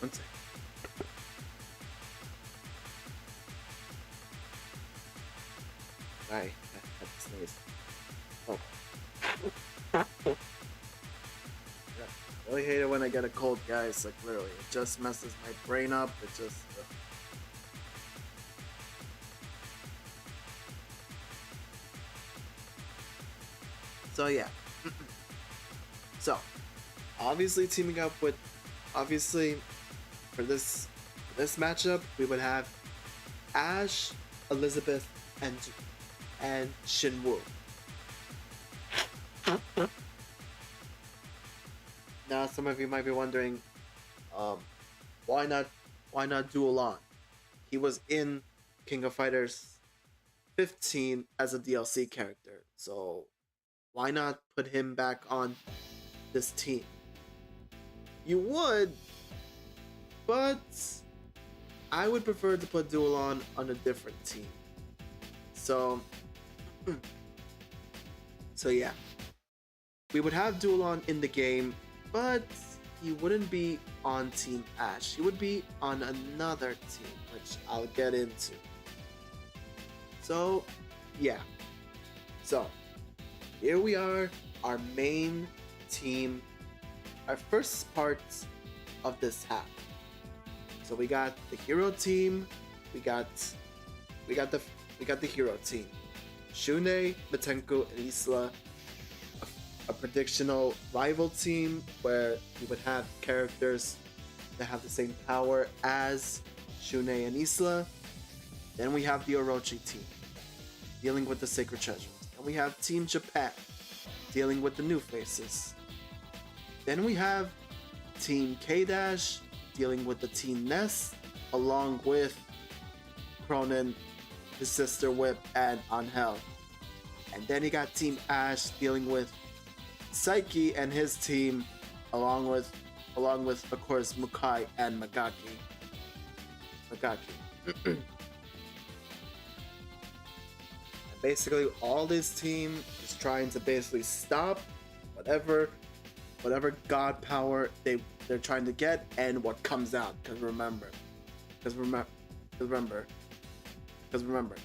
One second. I had to sneeze. Oh. Yeah, I really hate it when I get a cold, guys. Like, literally, it just messes my brain up. It just. So, yeah. So, obviously, teaming up with. Obviously, for this matchup, we would have Ash, Elizabeth, and Shinwoo. Now, some of you might be wondering, why not Duelon? He was in King of Fighters 15 as a DLC character, so why not put him back on this team? You would, but I would prefer to put Duelon on a different team. So yeah. We would have Duelon in the game, but he wouldn't be on Team Ash. He would be on another team, which I'll get into. So, yeah. So, here we are, our main team, our first part of this half. So we got the hero team, we got the hero team. Shunei, Matenko, and Isla. A predictional rival team where you would have characters that have the same power as Shunei and Isla. Then we have the Orochi team, dealing with the Sacred Treasures. Then we have Team Japan, dealing with the new faces. Then we have Team K-Dash, dealing with the Team Nest, along with Cronin, his sister Whip, and Angel. And then you got Team Ash, dealing with Psyche and his team, along with of course Mukai and Magaki. And basically, all this team is trying to basically stop whatever god power they're trying to get and what comes out. Because remember,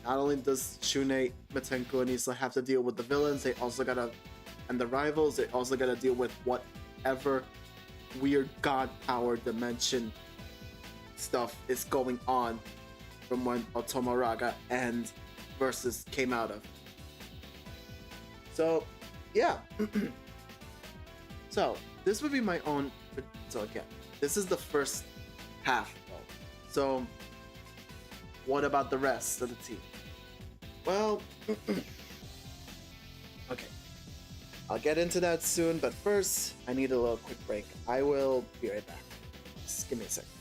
not only does Shunei, Matenko, and Isla have to deal with the villains, they also gotta, and the rivals, they also gotta deal with whatever weird god power dimension stuff is going on from when Otomaraga and Versus came out of. So, yeah. So, this would be my own. So, again, this is the first half, though. So, what about the rest of the team? Well, okay. I'll get into that soon, but first, I need a little quick break. I will be right back. Just give me a second.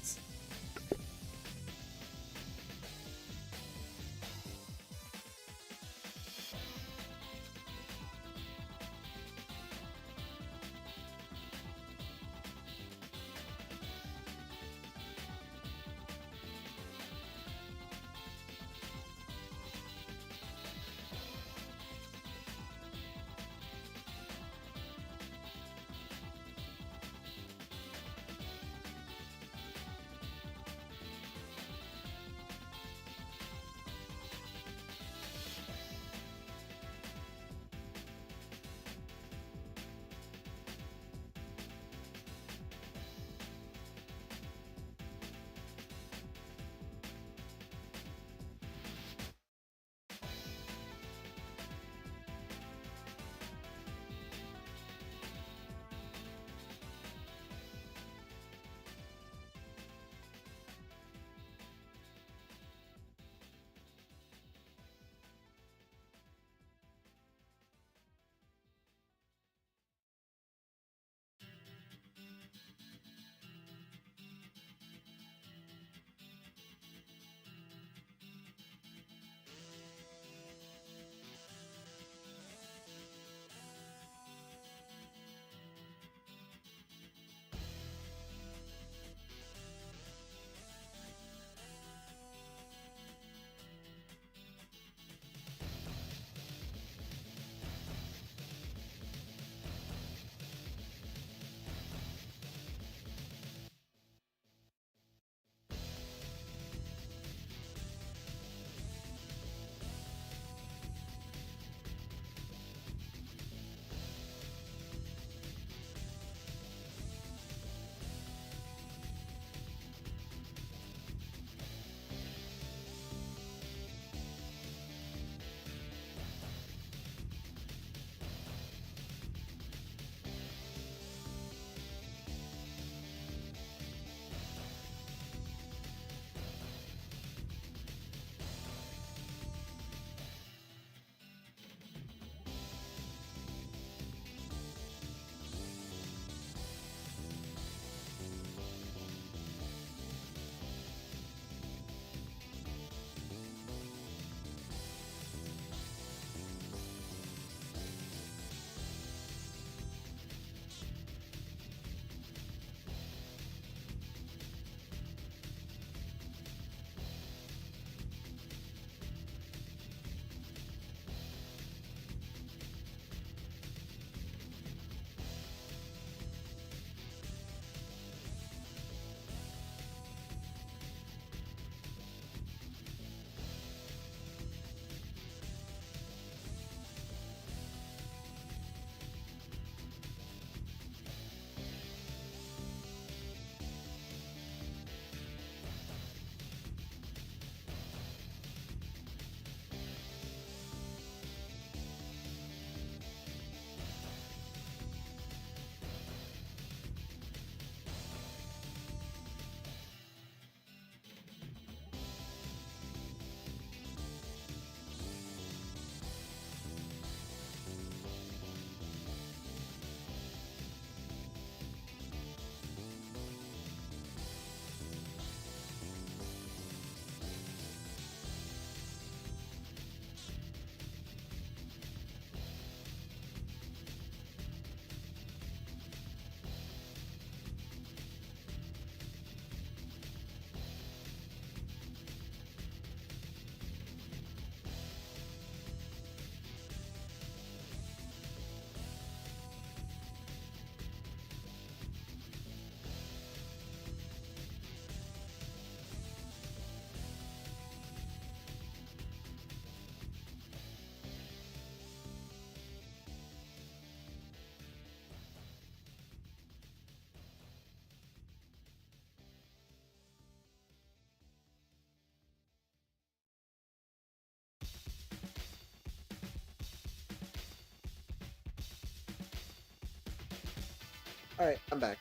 Alright, I'm back.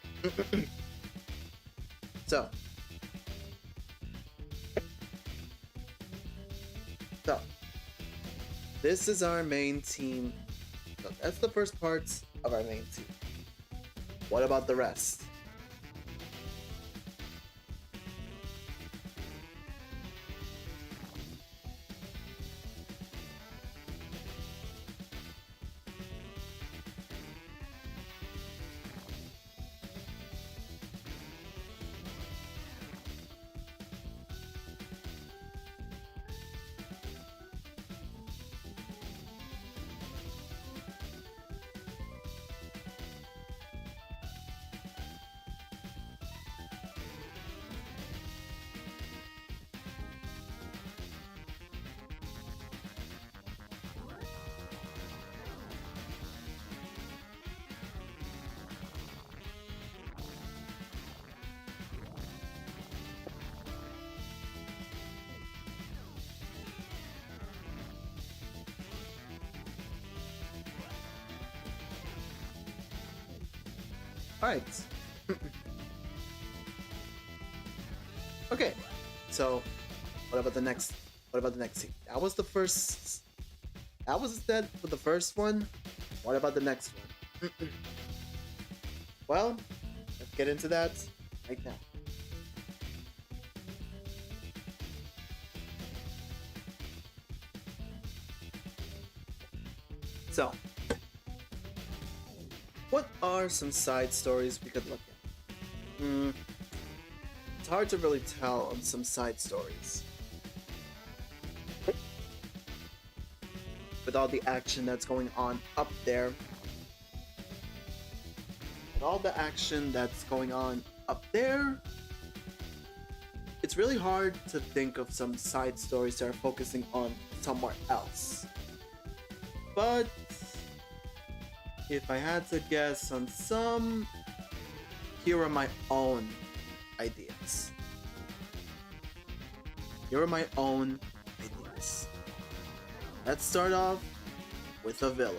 So, so, this is our main team. So that's the first parts of our main team. What about the rest? Alright. Okay. So, what about the next team? That was the first. That was that for the first one. What about the next one? Well, let's get into that right now. So, what are some side stories we could look at? It's hard to really tell on some side stories. With all the action that's going on up there. With all the action that's going on up there, it's really hard to think of some side stories that are focusing on somewhere else. But if I had to guess on some, here are my own ideas. Here are my own ideas. Let's start off with a villain.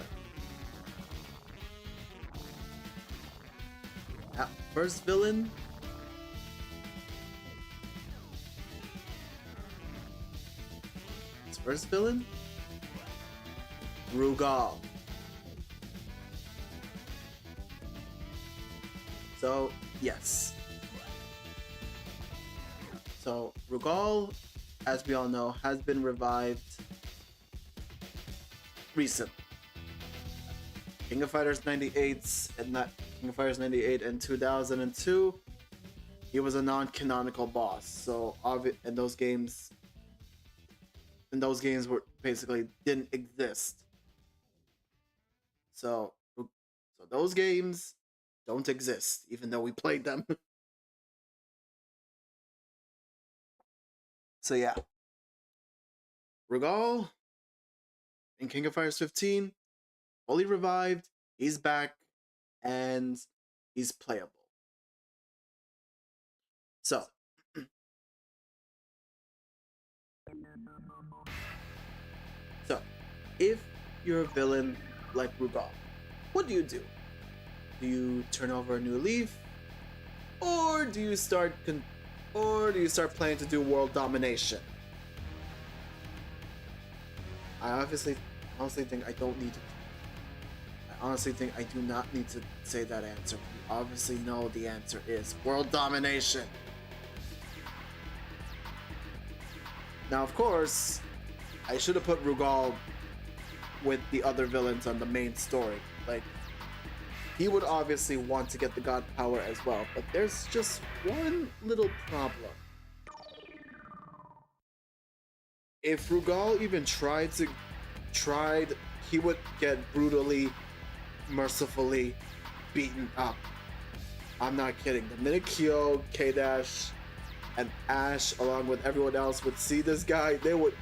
First villain. First villain, Rugal. So, yes. So, Rugal, as we all know, has been revived recently. King of Fighters 98 and not King of Fighters 98 and 2002, he was a non-canonical boss. So, and those games were basically didn't exist. So those games don't exist, even though we played them. So yeah, Rugal in King of Fighters 15, fully revived. He's back, and he's playable. So, if you're a villain like Rugal, what do? Do you turn over a new leaf, or do you start playing to do world domination? I honestly think I don't need to. I honestly think I do not need to say that answer. You obviously know the answer is world domination. Now, of course, I should have put Rugal with the other villains on the main story. Like, he would obviously want to get the god power as well, but there's just one little problem. If Rugal even tried, he would get brutally, mercifully beaten up. I'm not kidding. The minute Kyo, K-Dash, and Ash, along with everyone else, would see this guy, they would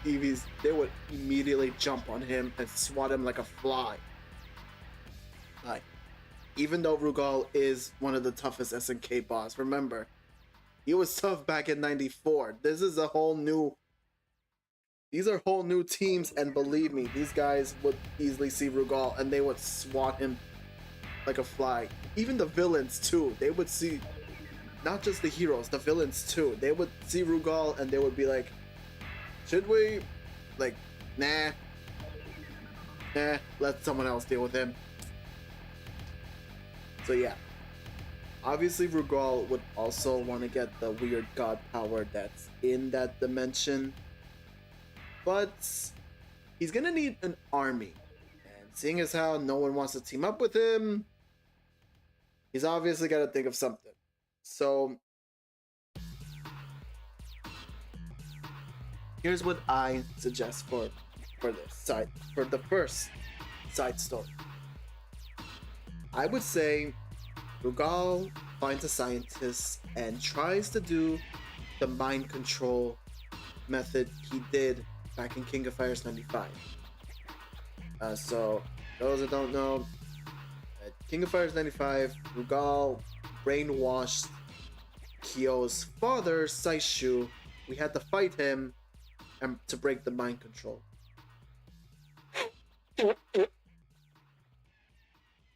immediately jump on him and swat him like a fly. Like, even though Rugal is one of the toughest SNK boss, remember, he was tough back in '94. These are whole new teams, and believe me, these guys would easily see Rugal and they would swat him like a fly. Even the villains too, they would see, not just the heroes, the villains too. They would see Rugal and they would be like, should we? Like, nah, let someone else deal with him. So yeah, obviously Rugal would also want to get the weird god power that's in that dimension, but he's gonna need an army, and seeing as how no one wants to team up with him, he's obviously got to think of something. So here's what I suggest for the first side story. I would say Rugal finds a scientist and tries to do the mind control method he did back in King of Fighters 95. So those that don't know, at King of Fighters 95, Rugal brainwashed Kyo's father, Saishu. We had to fight him and to break the mind control.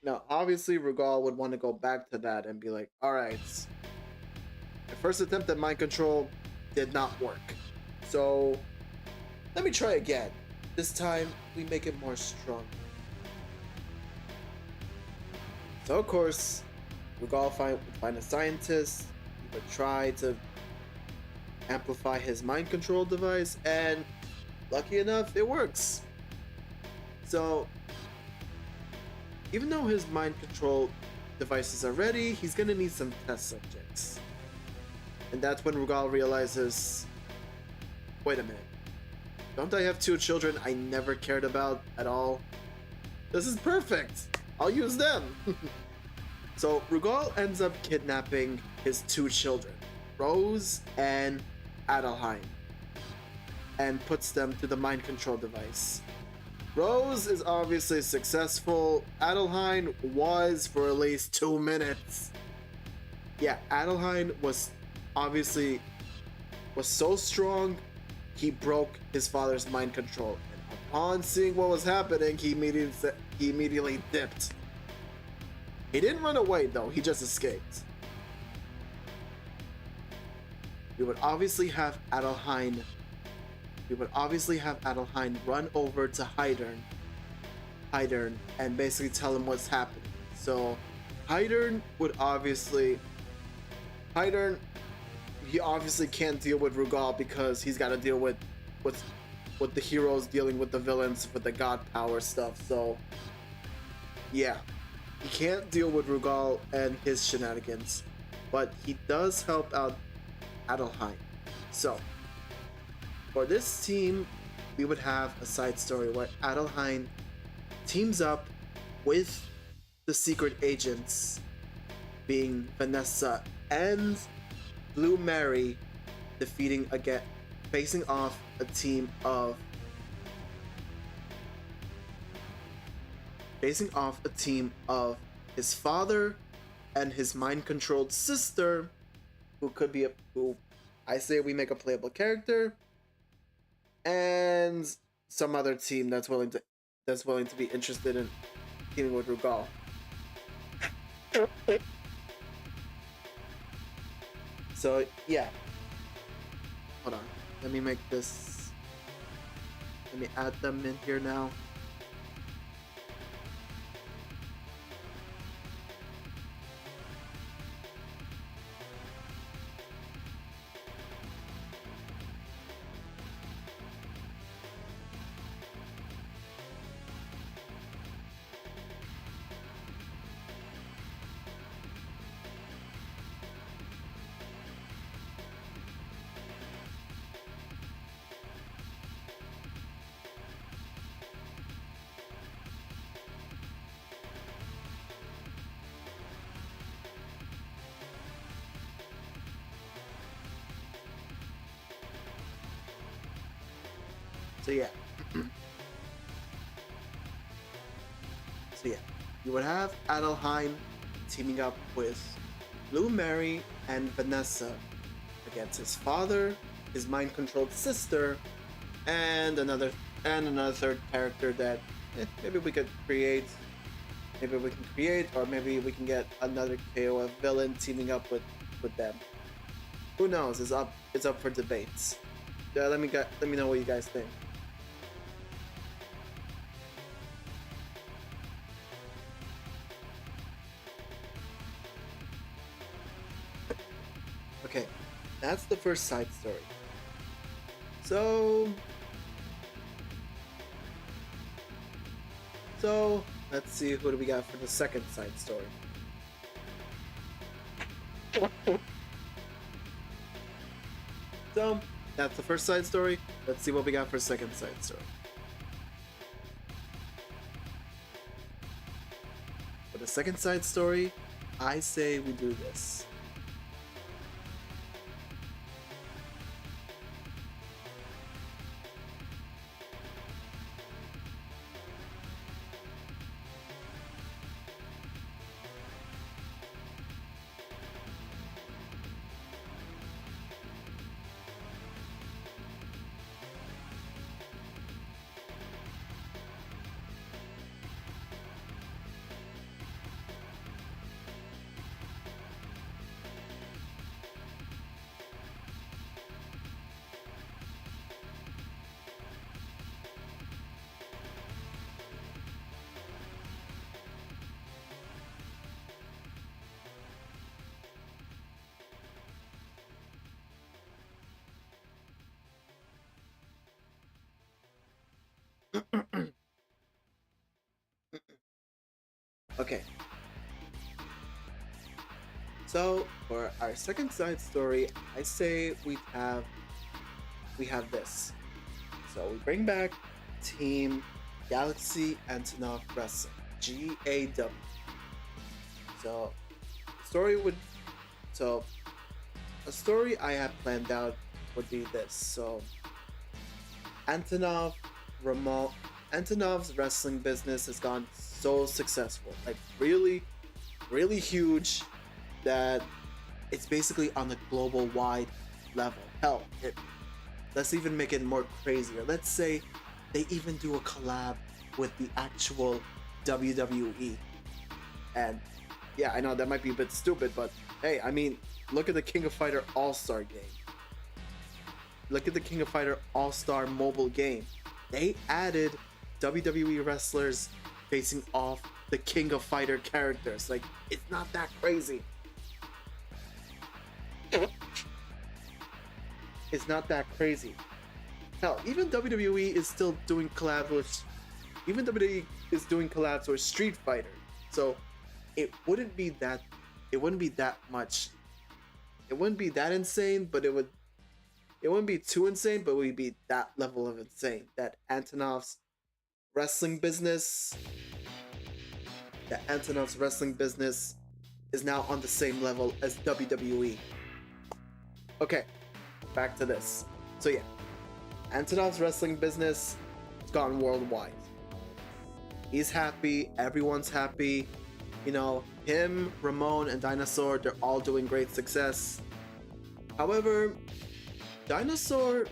Now, obviously, Rugal would want to go back to that and be like, alright, my first attempt at mind control did not work. So, let me try again. This time, we make it more strong. So, of course, Rugal would find a scientist. He would try to amplify his mind control device, and lucky enough, it works. So, even though his mind control devices are ready, he's gonna need some test subjects. And that's when Rugal realizes, wait a minute, don't I have 2 children I never cared about at all? This is perfect! I'll use them! So Rugal ends up kidnapping his 2 children, Rose and Adelheim, and puts them to the mind control device. Rose is obviously successful. Adelheim was for at least 2 minutes. Yeah, Adelheim was so strong, he broke his father's mind control. And upon seeing what was happening, he immediately dipped. He didn't run away though, he just escaped. We would obviously have Adelheim run over to Hydern and basically tell him what's happening. So Hydern, he obviously can't deal with Rugal because he's got to deal with the heroes dealing with the villains with the god power stuff. So yeah, he can't deal with Rugal and his shenanigans, but he does help out Adelheim. So for this team, we would have a side story where Adelheim teams up with the secret agents, being Vanessa and Blue Mary, facing off a team of his father and his mind-controlled sister, who I say we make a playable character, and some other team that's willing to be interested in teaming with Rugal. So yeah, hold on. Let me add them in here now. So yeah, you would have Adelheim teaming up with Blue Mary and Vanessa against his father, his mind-controlled sister, and another third character that maybe we could create. maybe we can create, or maybe we can get another KOF villain teaming up with them. Who knows? It's up for debates. Let me know what you guys think. Okay, that's the first side story. So let's see, who do we got for the second side story. So that's the first side story. Let's see what we got for the second side story. For the second side story, I say we do this. Okay. So for our second side story, I say we have this. So we bring back Team Galaxy Antonov Wrestling, GAW. So story would so a story I had planned out would be this. So Antonov's wrestling business has gone so successful, like really, really huge, that it's basically on the global wide level. Hell, let's even make it more crazier. Let's say they even do a collab with the actual WWE. And yeah, I know that might be a bit stupid, but hey, I mean, look at the King of Fighter All-Star game. Look at the King of Fighter All-Star mobile game. They added WWE wrestlers facing off the King of Fighter characters. Like, it's not that crazy. It's not that crazy. Hell, even WWE is still doing collabs with... Even WWE is doing collabs with Street Fighter. So, it wouldn't be that much. It wouldn't be that insane, but it wouldn't be too insane, but it would be that level of insane. That Antonov's wrestling business is now on the same level as WWE. Okay, back to this. So yeah, Antonov's wrestling business has gone worldwide. He's happy, everyone's happy. You know, him, Ramon, and Dinosaur, they're all doing great success. However, Dinosaur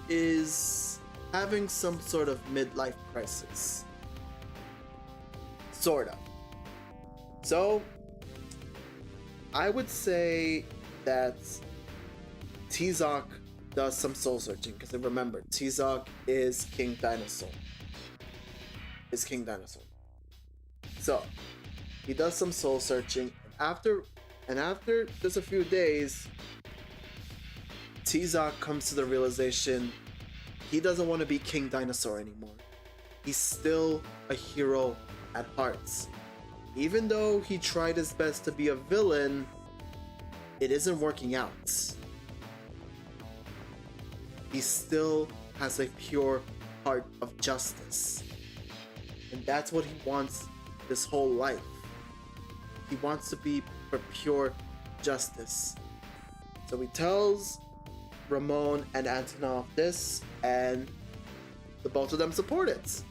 is having some sort of midlife crisis. Sorta. So, I would say that T-Zoc does some soul searching, because remember, T-Zoc is King Dinosaur. So, he does some soul searching, and after just a few days, T-Zoc comes to the realization he doesn't want to be King Dinosaur anymore. He's still a hero at heart. Even though he tried his best to be a villain, it isn't working out. He still has a pure heart of justice. And that's what he wants his whole life. He wants to be for pure justice. So he tells Ramon and Antonov this, and the both of them support it.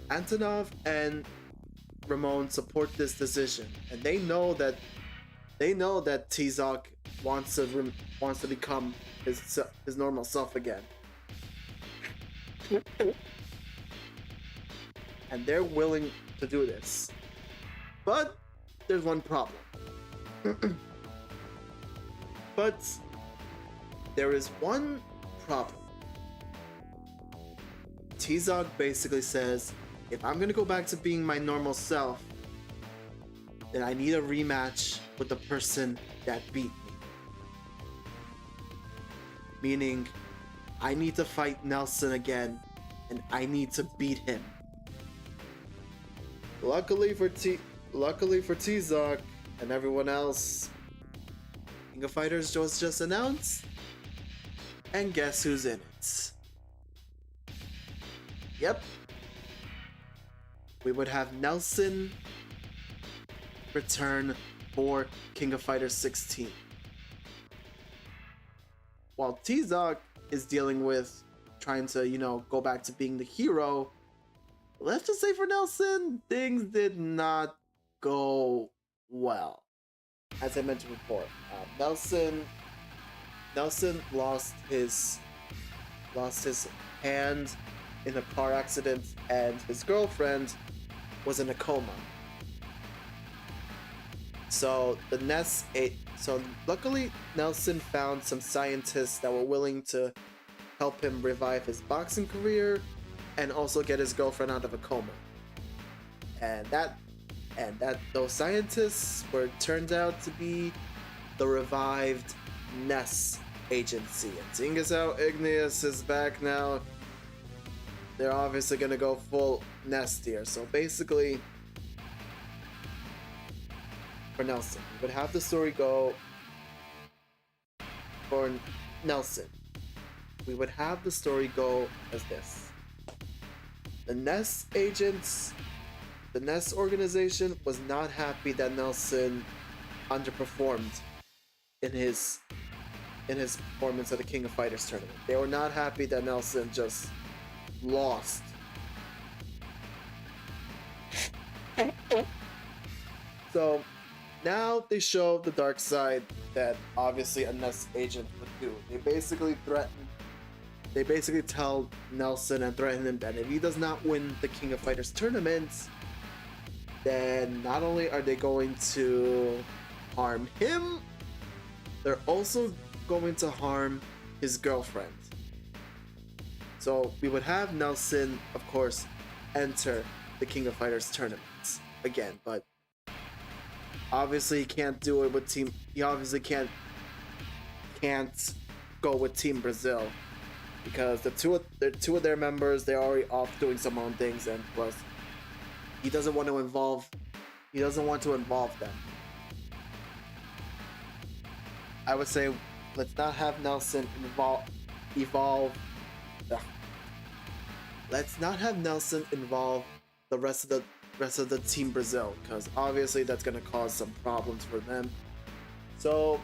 Antonov and Ramon support this decision, and they know that T-Zoc wants to become his normal self again. and they're willing to do this. But there's one problem. But there is one problem. T-Zog basically says, if I'm gonna go back to being my normal self, then I need a rematch with the person that beat me. Meaning, I need to fight Nelson again, and I need to beat him. Luckily for T-Zog and everyone else, King of Fighters was just announced, and guess who's in it? Yep. We would have Nelson return for King of Fighters 16. While T-Zog is dealing with trying to, go back to being the hero, let's just say for Nelson, things did not go well. As I mentioned before, Nelson lost his hand in a car accident, and his girlfriend was in a coma. So luckily Nelson found some scientists that were willing to help him revive his boxing career and also get his girlfriend out of a coma. And those scientists turned out to be the revived Ness agency. And seeing as how Igneous is back now, they're obviously gonna go full Ness tier. So basically, for Nelson, we would have the story go for Nelson. We would have the story go as this: the Ness agents, the Ness organization was not happy that Nelson underperformed in his performance at the King of Fighters tournament. They were not happy that Nelson just lost. So now they show the dark side that obviously a Ness agent would do. They basically tell Nelson and threaten him that if he does not win the King of Fighters tournament, then not only are they going to harm him, they're also going to harm his girlfriend. So we would have Nelson, of course, enter the King of Fighters tournaments again, but obviously he can't do it with Team. He obviously can't go with Team Brazil because the two of their members, they're already off doing some own things, and plus he doesn't want to involve them. I would say let's not have Nelson let's not have Nelson involve the rest of the Team Brazil, because obviously that's gonna cause some problems for them. So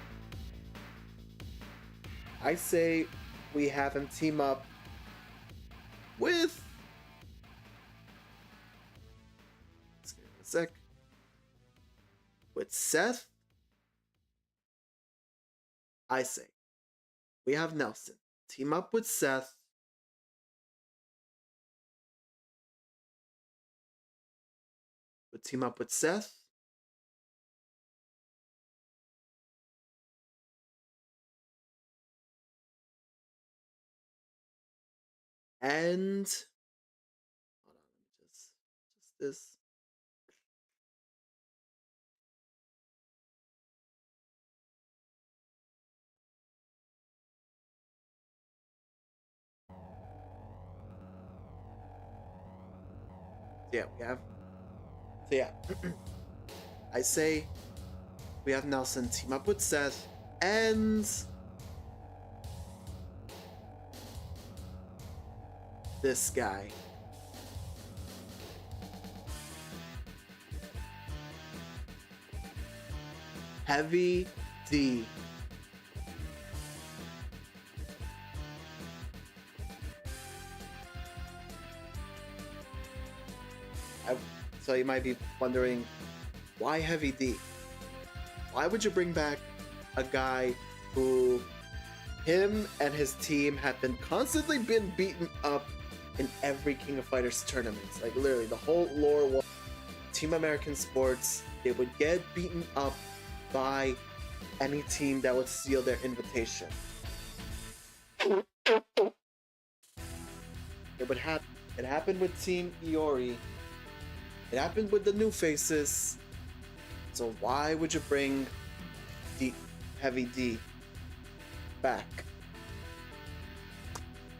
I say we have him team up with, let's give it a sec, with Seth. I say we have Nelson team up with Seth and hold on, let me just this. I say we have Nelson team up with Seth and this guy. Heavy D. So you might be wondering, why Heavy D? Why would you bring back a guy who him and his team have been constantly beaten up in every King of Fighters tournaments. Like literally, the whole lore was Team American Sports. They would get beaten up by any team that would steal their invitation. It happened with Team Iori. It happened with the new faces. So why would you bring Heavy D back?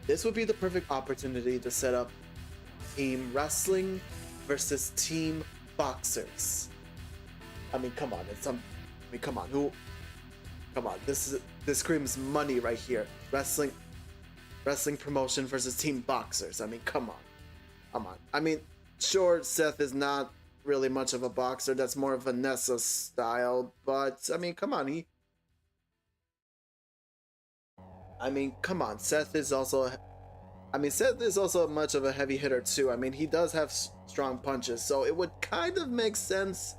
This would be the perfect opportunity to set up Team Wrestling versus Team Boxers. I mean, come on, come on, this screams money right here. Wrestling promotion versus Team Boxers. I mean, come on. I mean, sure, Seth is not really much of a boxer. That's more of Vanessa style, but I mean, come on, come on. Seth is also much of a heavy hitter too. I mean, he does have strong punches, so it would kind of make sense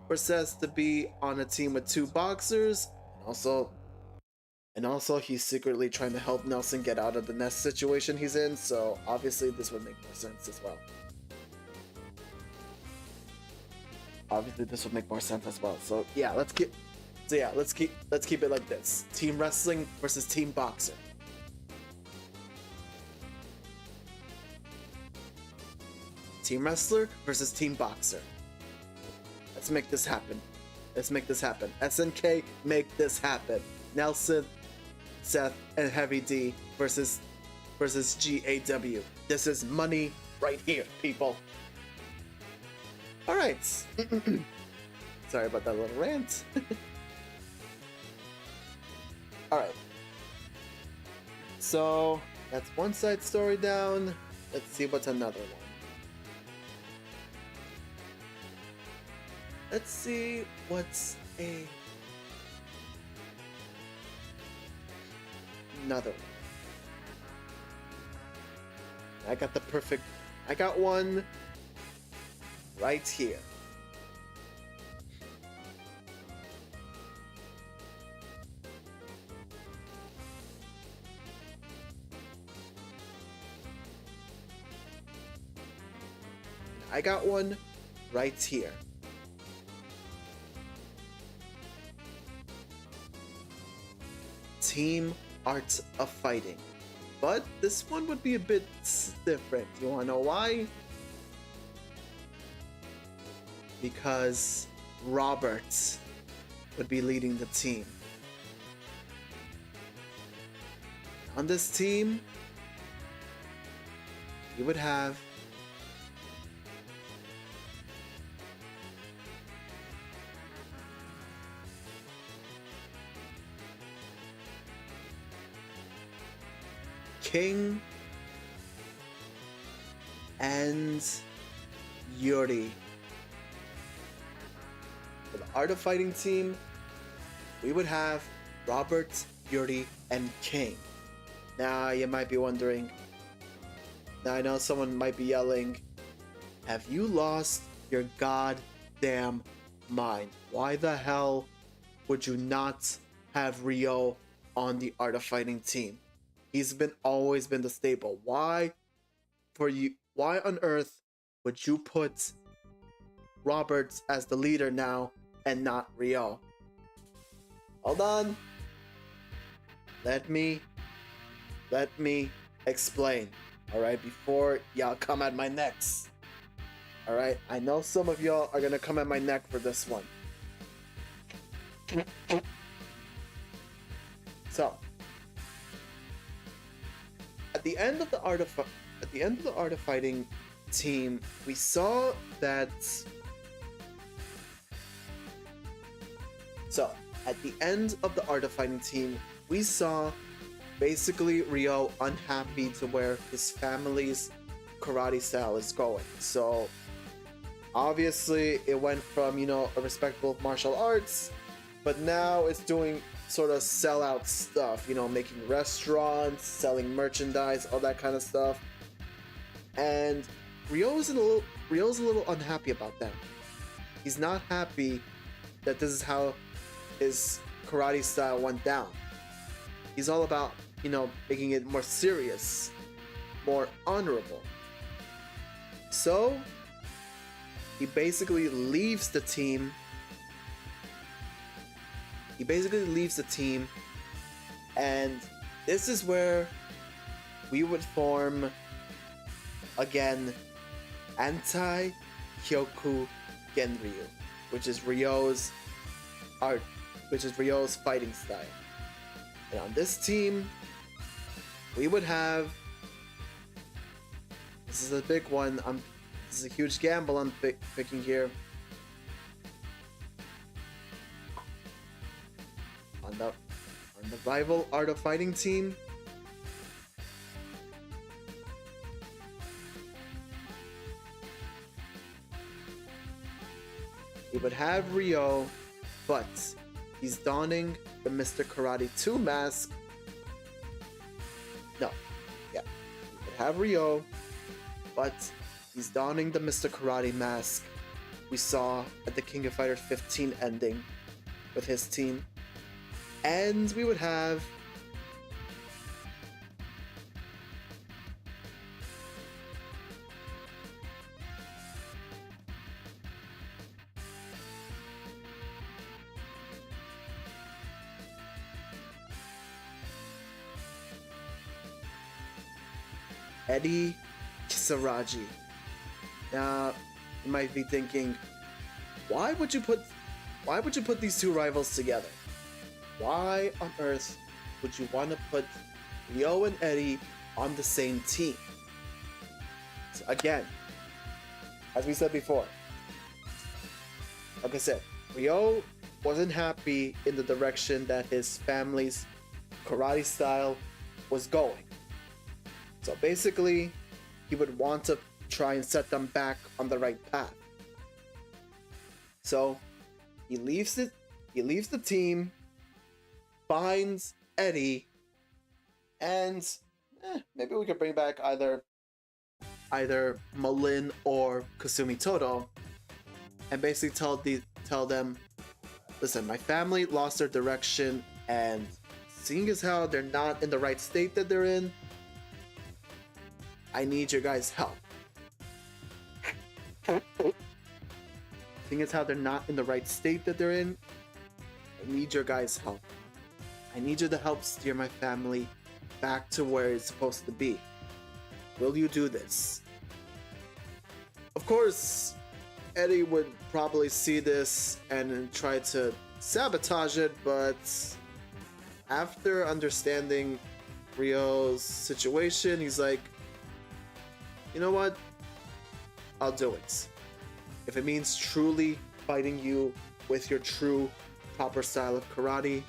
for Seth to be on a team with two boxers. And also he's secretly trying to help Nelson get out of the nest situation he's in, so obviously this would make more sense as well. So yeah, let's keep it like this. Team Wrestling versus Team Boxer. Team Wrestler versus Team Boxer. Let's make this happen. SNK, make this happen. Nelson, Seth, and Heavy D versus GAW. This is money right here, people. All right. Sorry about that little rant. All right. So that's one side story down. Let's see what's another one. Let's see what's another one. I got one right here. I got one right here. Team Art of Fighting. But this one would be a bit different. You wanna know why? Because Robert would be leading the team. On this team, you would have King and Yuri. For the Art of Fighting team, we would have Robert, Yuri, and King. Now you might be wondering, now I know someone might be yelling, have you lost your goddamn mind? Why the hell would you not have Ryo on the Art of Fighting team? He's always been the staple. Why on earth would you put Roberts as the leader now and not Ryo? Hold on. Let me explain. Alright, before y'all come at my necks. Alright, I know some of y'all are gonna come at my neck for this one. So at the end of the Art of Fighting team, we saw that. So at the end of the Art of Fighting team, we saw basically Ryo unhappy to where his family's karate style is going. So obviously it went from, a respectable martial arts, but now it's doing sort of sellout stuff, making restaurants, selling merchandise, all that kind of stuff. And Ryo's a little unhappy about that. He's not happy that this is how his karate style went down. He's all about, making it more serious. more honorable. So he basically leaves the team. And this is where we would form again anti-Hyoku Genryu, which is Ryo's fighting style. And on this team, we would have, this is a big one, this is a huge gamble I'm picking here. On the rival Art of Fighting team, we would have Ryo, but he's donning the Mr. Karate 2 mask. We would have Ryo, but he's donning the Mr. Karate mask we saw at the King of Fighters 15 ending with his team. And we would have Eddie Kisaragi. Now, you might be thinking, why would you put these two rivals together? Why on earth would you want to put Ryo and Eddie on the same team? So again, as we said before, like I said, Ryo wasn't happy in the direction that his family's karate style was going. So basically, he would want to try and set them back on the right path. So he leaves the team, finds Eddie, and maybe we could bring back either Malin or Kasumi Todo, and basically tell them, listen, my family lost their direction, and seeing as how they're not in the right state that they're in, I need your guys' help. Seeing as how they're not in the right state that they're in, I need your guys' help. I need you to help steer my family back to where it's supposed to be. Will you do this? Of course, Eddie would probably see this and try to sabotage it, but after understanding Ryo's situation, he's like, you know what? I'll do it. If it means truly fighting you with your true, proper style of karate,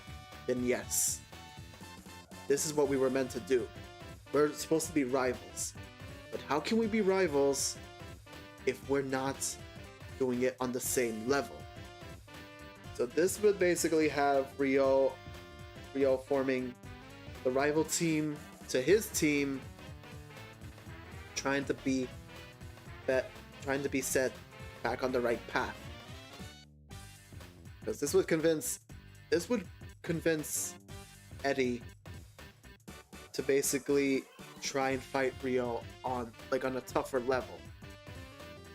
then yes. This is what we were meant to do. We're supposed to be rivals. But how can we be rivals if we're not doing it on the same level? So this would basically have Ryo forming the rival team to his team, trying to be set back on the right path. Because this would convince Eddie to basically try and fight Ryo on a tougher level,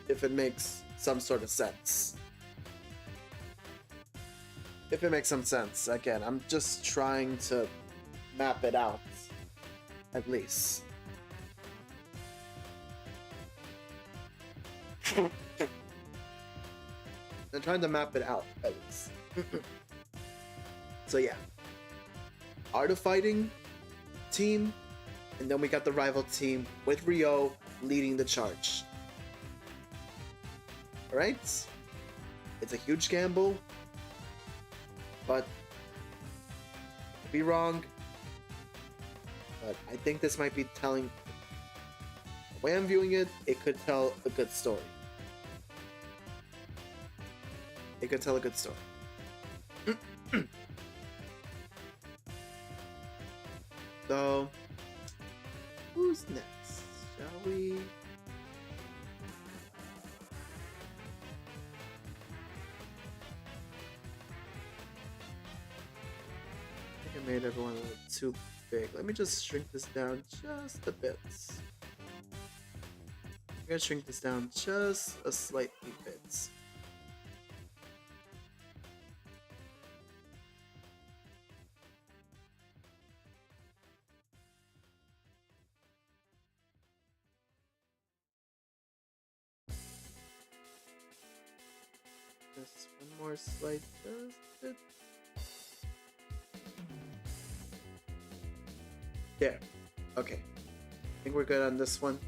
if it makes some sort of sense. If it makes some sense. Again, I'm just trying to map it out, at least. I'm trying to map it out, at least. So yeah, Art of Fighting team, and then we got the rival team with Ryo leading the charge. Alright? It's a huge gamble, but I could be wrong. But I think this might be telling, the way I'm viewing it, it could tell a good story. It could tell a good story. So, who's next? Shall we? I think I made everyone a little too big. Let me just shrink this down just a bit. gonna shrink this down just a slightly bit. Just one more slight, just a bit. There. Okay. I think we're good on this one.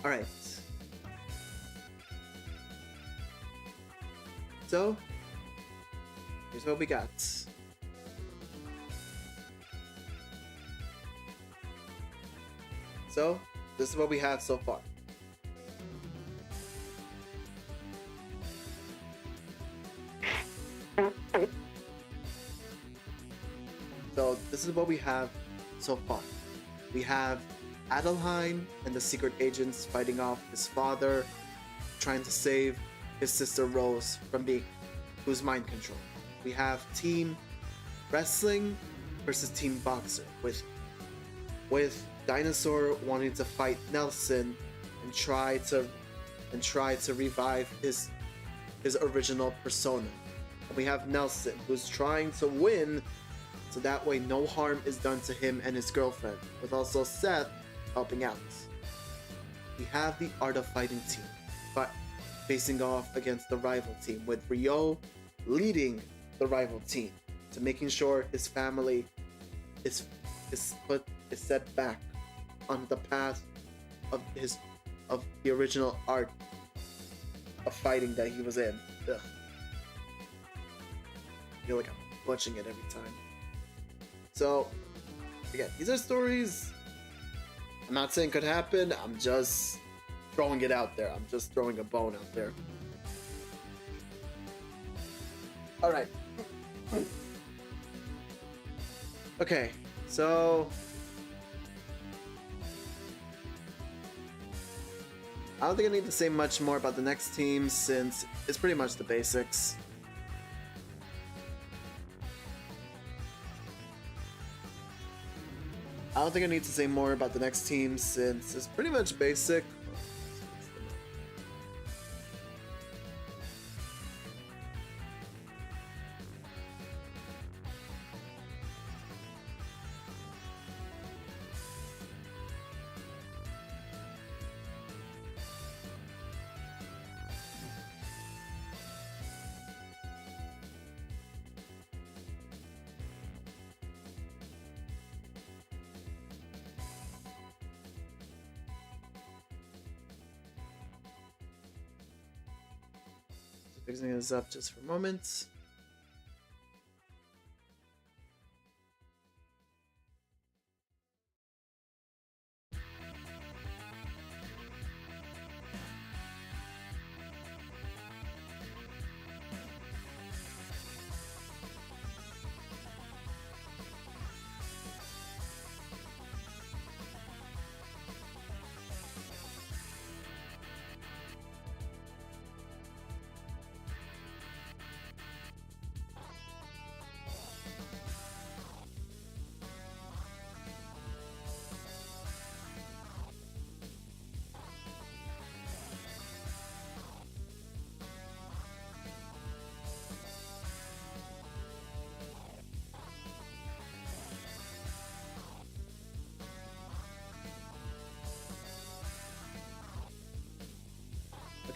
Alright. So, here's what we got. So, this is what we have so far. So, this is what we have so far. We have Adelheim and the secret agents fighting off his father, trying to save his sister Rose from being who's mind controlled. We have Team Wrestling versus Team Boxer with Dinosaur wanting to fight Nelson and try to revive his original persona. And we have Nelson who's trying to win so that way no harm is done to him and his girlfriend, with also Seth helping out. We have the Art of Fighting team, but facing off against the rival team, with Rio leading the rival team to making sure his family is set back on the path of the original art of fighting that he was in. Ugh. I feel like I'm butchering it every time. So, again, these are stories I'm not saying could happen, I'm just throwing it out there. I'm just throwing a bone out there. Alright. Okay, so I don't think I need to say much more about the next team since it's pretty much the basics. I don't think I need to say more about the next team since it's pretty much basic. Fixing this up just for a moment.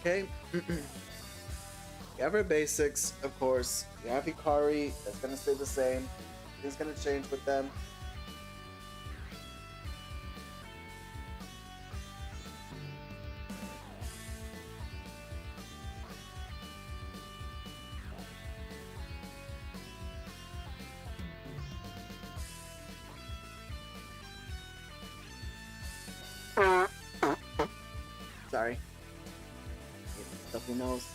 Okay. You have our basics, of course. You have Hikari, that's gonna stay the same. Nothing's gonna change with them. Sorry. Stuffy nose.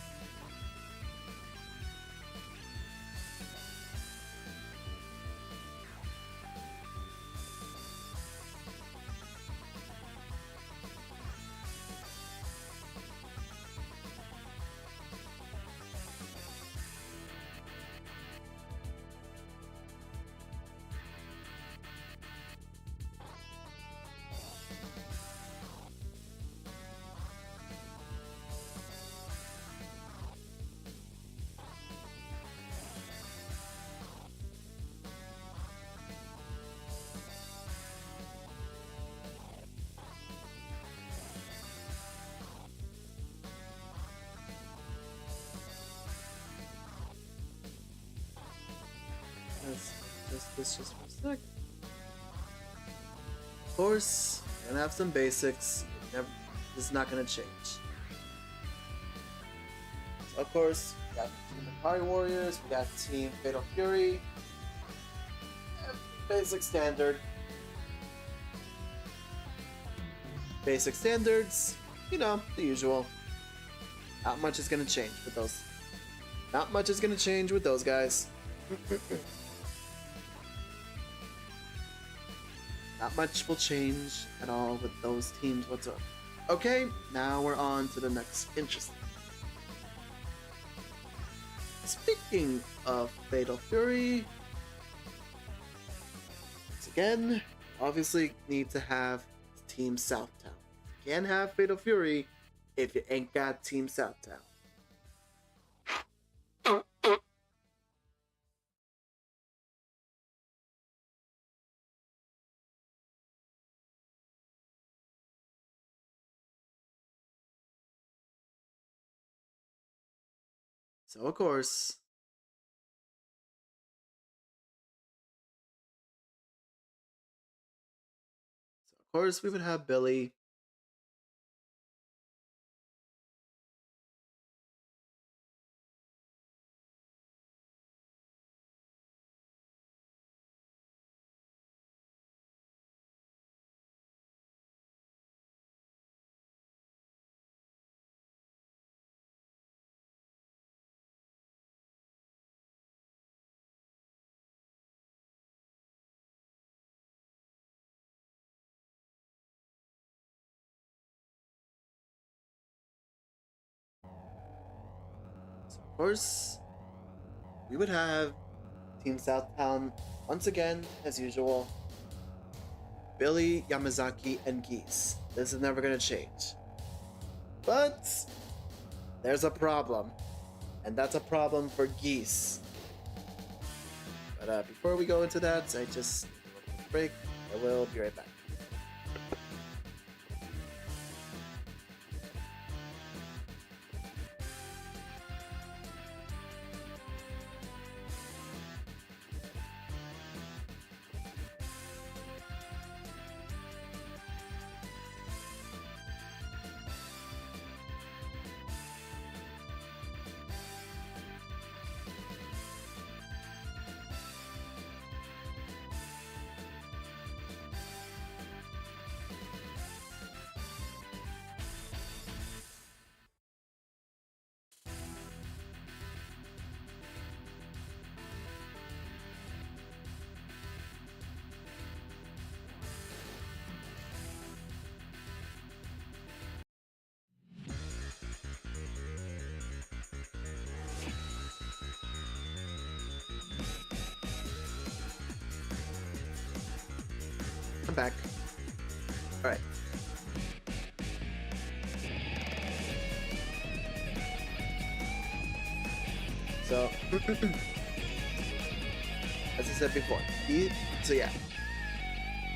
Just for a sec. Of course, we're gonna have some basics. This is not gonna change. So of course, we got Team Akari Warriors, we got Team Fatal Fury. Basic standard. Basic standards, you know, the usual. Not much is gonna change with those. Not much is gonna change with those guys. Not much will change at all with those teams whatsoever. Okay, now we're on to the next interesting. Speaking of Fatal Fury, once again, obviously need to have Team Southtown. You can't have Fatal Fury if you ain't got Team Southtown. So of course, we would have Billy. So of course, we would have Team Southtown once again, as usual. Billy, Yamazaki, and Geese. This is never gonna change. But there's a problem, and that's a problem for Geese. But before we go into that, I just break. I will be right back. I'm back. Alright. So, as I said before, yeah.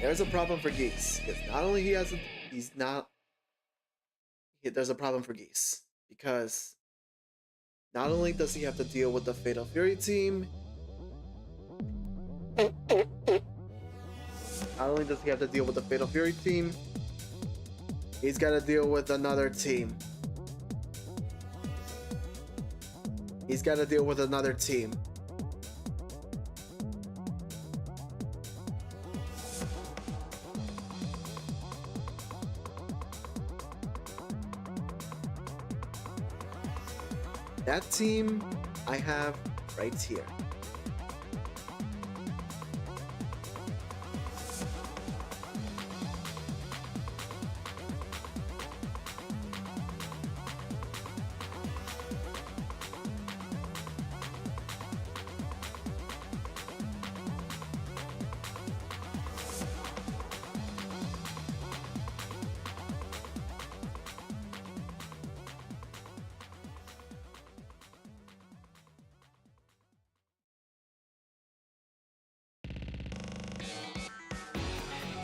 There's a problem for Geese. Because not only there's a problem for Geese. Because not only does he have to deal with the Fatal Fury team, he's got to deal with another team. That team I have right here.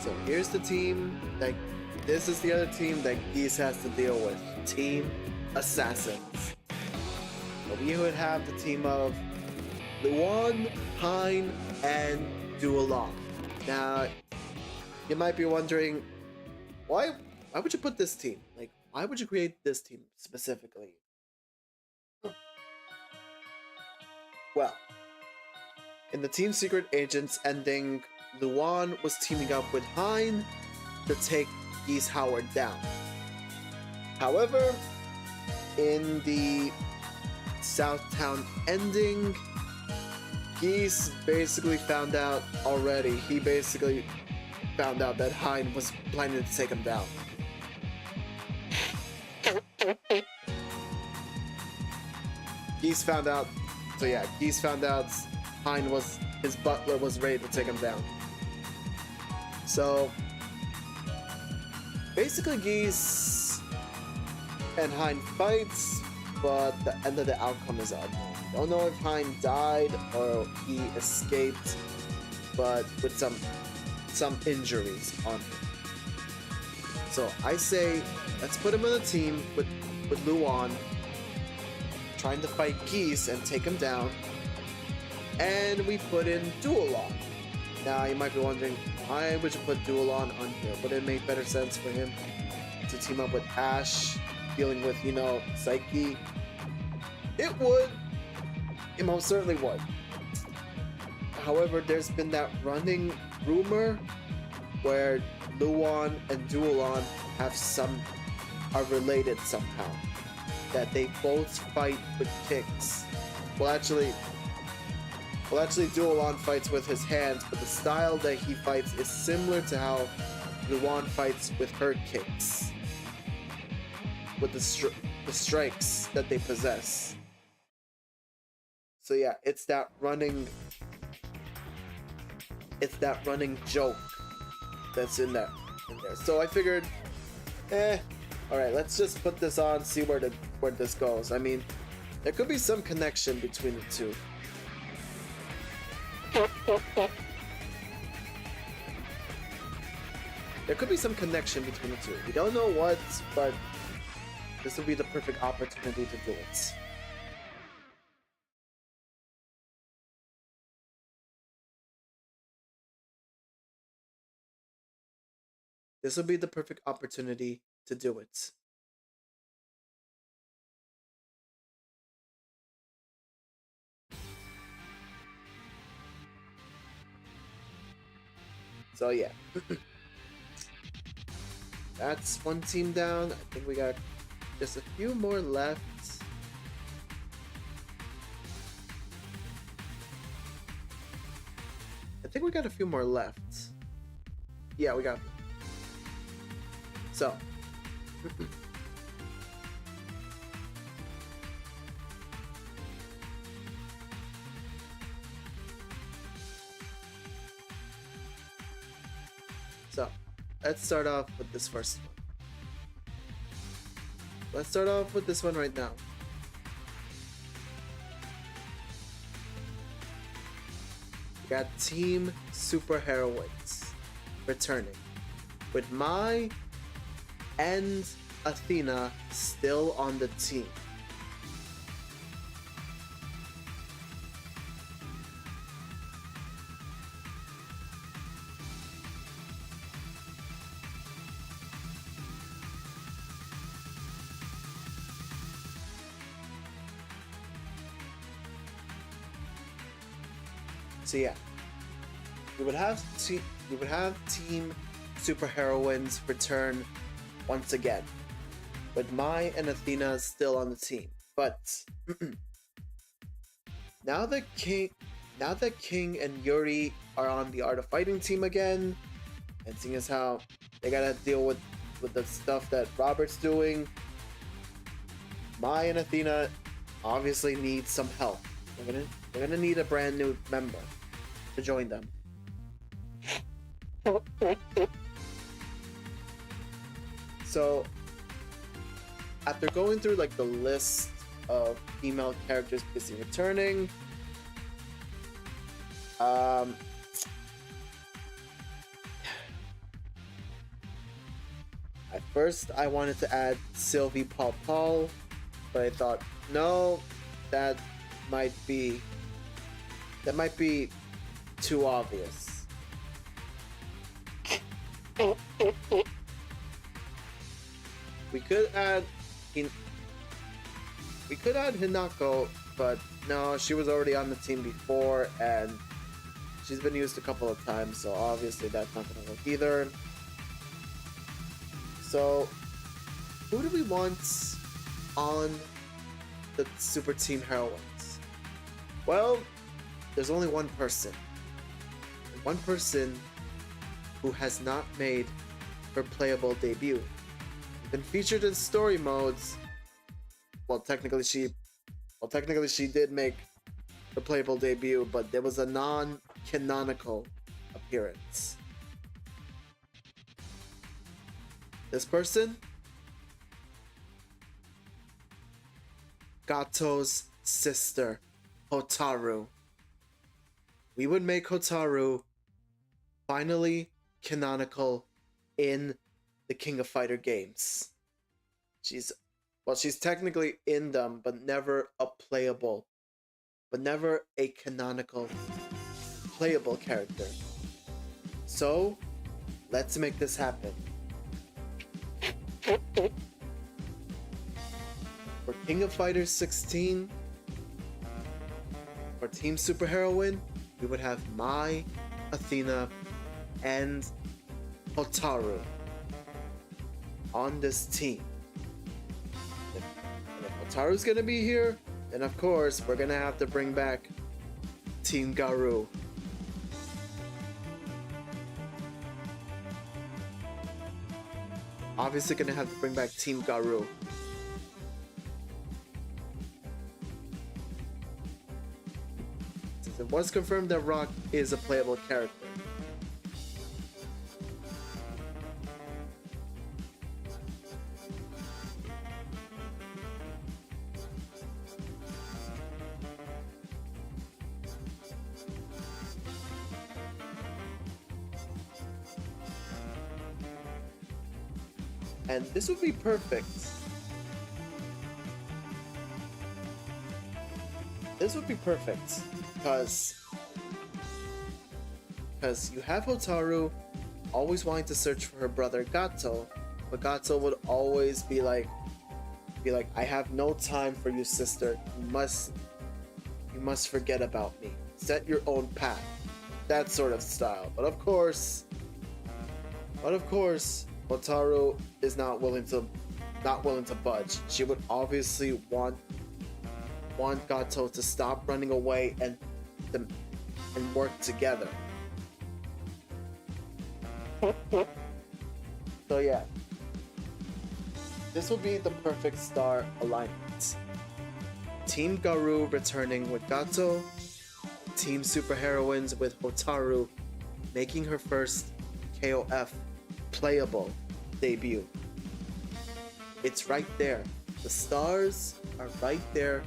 So here's the team that this is the other team that Geese has to deal with. Team Assassins. So we would have the team of Luan, Pine, and Duolong. Now, you might be wondering, why would you put this team? Like, why would you create this team specifically? Well, in the Team Secret Agents ending, Luan was teaming up with Hein to take Geese Howard down. However, in the Southtown ending, Geese basically found out already. He basically found out that Hein was planning to take him down. Geese found out. So yeah, Geese found out Hein was, his butler was ready to take him down. So basically Geese and Hein fights, but the end of the outcome is unknown. Don't know if Hein died or he escaped, but with some injuries on him. So I say let's put him on a team with Luan, trying to fight Geese and take him down. And we put in Duolong. Now you might be wondering, why would you put Duolong on here? Would it make better sense for him to team up with Ash, dealing with, you know, Psyche? It would. It most certainly would. However, there's been that running rumor where Luan and Duolong are related somehow. That they both fight with kicks. Well, actually, Duolong fights with his hands, but the style that he fights is similar to how Luan fights with her kicks, with the strikes that they possess. So yeah, it's that running joke that's in there. So I figured, alright, let's just put this on, see where this goes. I mean, there could be some connection between the two. There could be some connection between the two. We don't know what, but this would be the perfect opportunity to do it. This would be the perfect opportunity to do it. So yeah. That's one team down. I think we got just a few more left. I think we got a few more left. Yeah, we got. So. So, let's start off with this first one. Let's start off with this one right now. We got Team Super Heroines returning, with Mai and Athena still on the team. So yeah, we would have Team Superheroines return once again, with Mai and Athena still on the team. But now that King and Yuri are on the Art of Fighting team again, and seeing as how they gotta deal with the stuff that Robert's doing, Mai and Athena obviously need some help. They're gonna need a brand new member to join them. So after going through like the list of female characters busy returning, at first I wanted to add Sylvie Paul, but I thought no, that might be too obvious. We could add Hinako, but no, she was already on the team before, and she's been used a couple of times, so obviously that's not gonna work either. So, who do we want on the Super Team Heroines? Well, there's only one person. One person who has not made her playable debut. Been featured in story modes. Well, technically she did make the playable debut, but there was a non-canonical appearance. This person, Gato's sister, Hotaru. We would make Hotaru finally canonical in the King of Fighter games. She's technically in them, but never a canonical playable character. So, let's make this happen. For King of Fighters 16, for Team Superheroine, we would have Mai, Athena, and Hotaru on this team. And if Hotaru's gonna be here, then of course we're gonna have to bring back Team Garou. Obviously gonna have to bring back Team Garou. Since it was confirmed that Rock is a playable character. And this would be perfect. This would be perfect because you have Hotaru always wanting to search for her brother Gato, but Gato would always be like, I have no time for you, sister. You must forget about me. Set your own path. That sort of style. But of course, Hotaru is not willing to budge. She would obviously want Gato to stop running away and work together. So yeah, this will be the perfect star alignment. Team Garou returning with Gato, Team Superheroines with Hotaru making her first KOF playable debut. It's right there. The stars are right there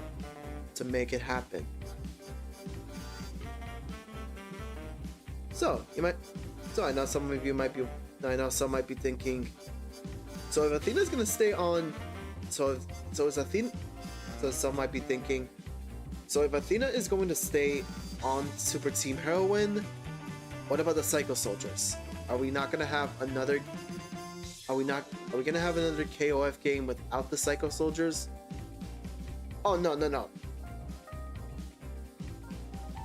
to make it happen. So I know some might be thinking, so if Athena's gonna stay on, so some might be thinking, so if Athena is going to stay on Super Team Heroine, what about the Psycho Soldiers? Are we gonna have another KOF game without the Psycho Soldiers? Oh no.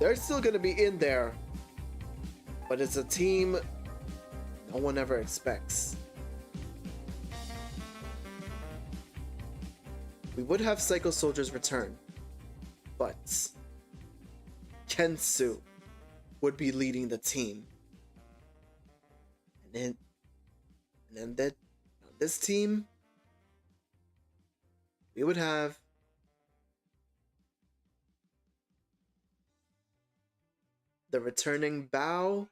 They're still gonna be in there, but it's a team no one ever expects. We would have Psycho Soldiers return, but Kensu would be leading the team. And then this team, we would have the returning Bao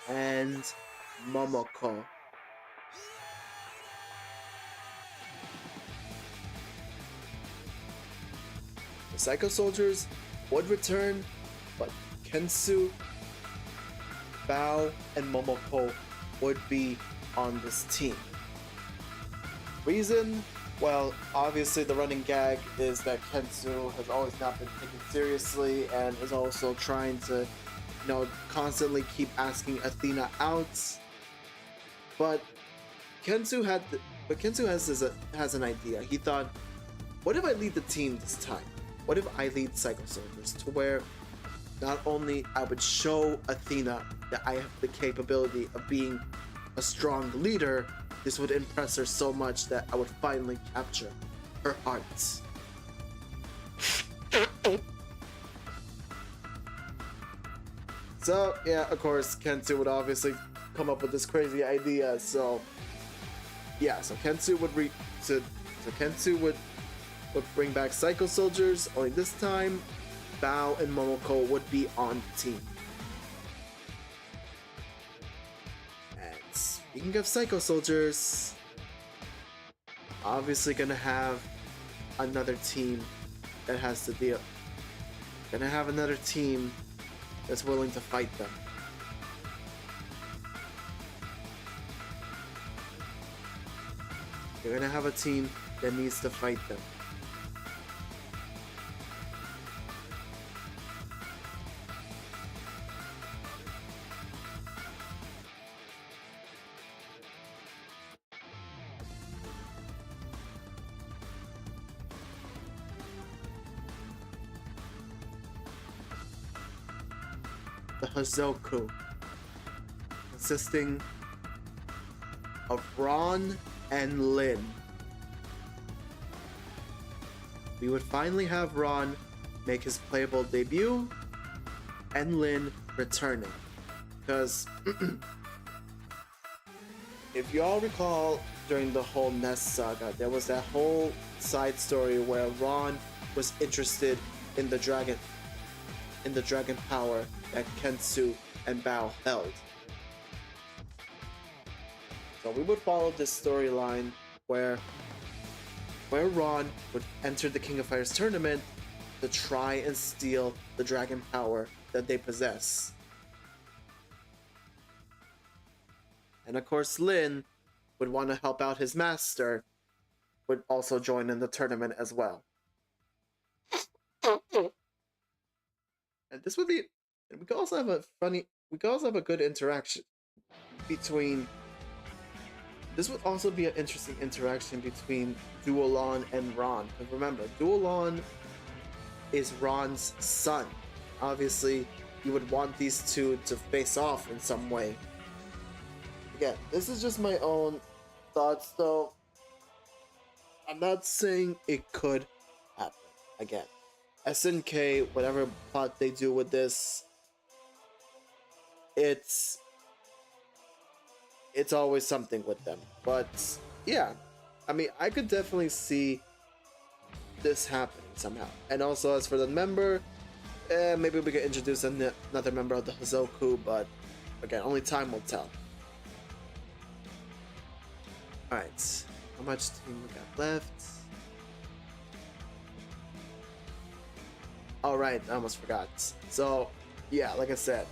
and Momoko. The Psycho Soldiers would return, but Kensu, Bao, and Momoko would be on this team. Reason Well, obviously the running gag is that Kensu has always not been taken seriously and is also trying to, constantly keep asking Athena out. But Kensu has an idea. He thought, what if I lead the team this time? What if I lead Psycho Soldiers to where not only I would show Athena that I have the capability of being a strong leader, this would impress her so much that I would finally capture her heart. So yeah, of course, Kensu would obviously come up with this crazy idea. So yeah, so Kensu would bring back Psycho Soldiers. Only this time, Bao and Momoko would be on the team. And speaking of Psycho Soldiers, obviously gonna have another team that has to deal. Gonna have another team that's willing to fight them. You're gonna have a team that needs to fight them. The Hazoku, consisting of Ron and Lin. We would finally have Ron make his playable debut and Lin returning. Because if you all recall, during the whole Nest saga, there was that whole side story where Ron was interested in the dragon power that Kensu and Bao held. So we would follow this storyline where Ron would enter the King of Fighters tournament to try and steal the dragon power that they possess. And of course Lin would want to help out his master, would also join in the tournament as well. And this would be, we could also have a good interaction between, this would also be an interesting interaction between Duolon and Ron. Because remember, Duolon is Ron's son. Obviously, you would want these two to face off in some way. Again, this is just my own thoughts though. I'm not saying it could happen. Again, SNK, whatever plot they do with this, it's always something with them. But yeah, I mean, I could definitely see this happening somehow. And also, as for the member, maybe we could introduce another member of the Hazoku, but again, only time will tell. Alright, how much team we got left? Alright, I almost forgot. So, yeah, like I said,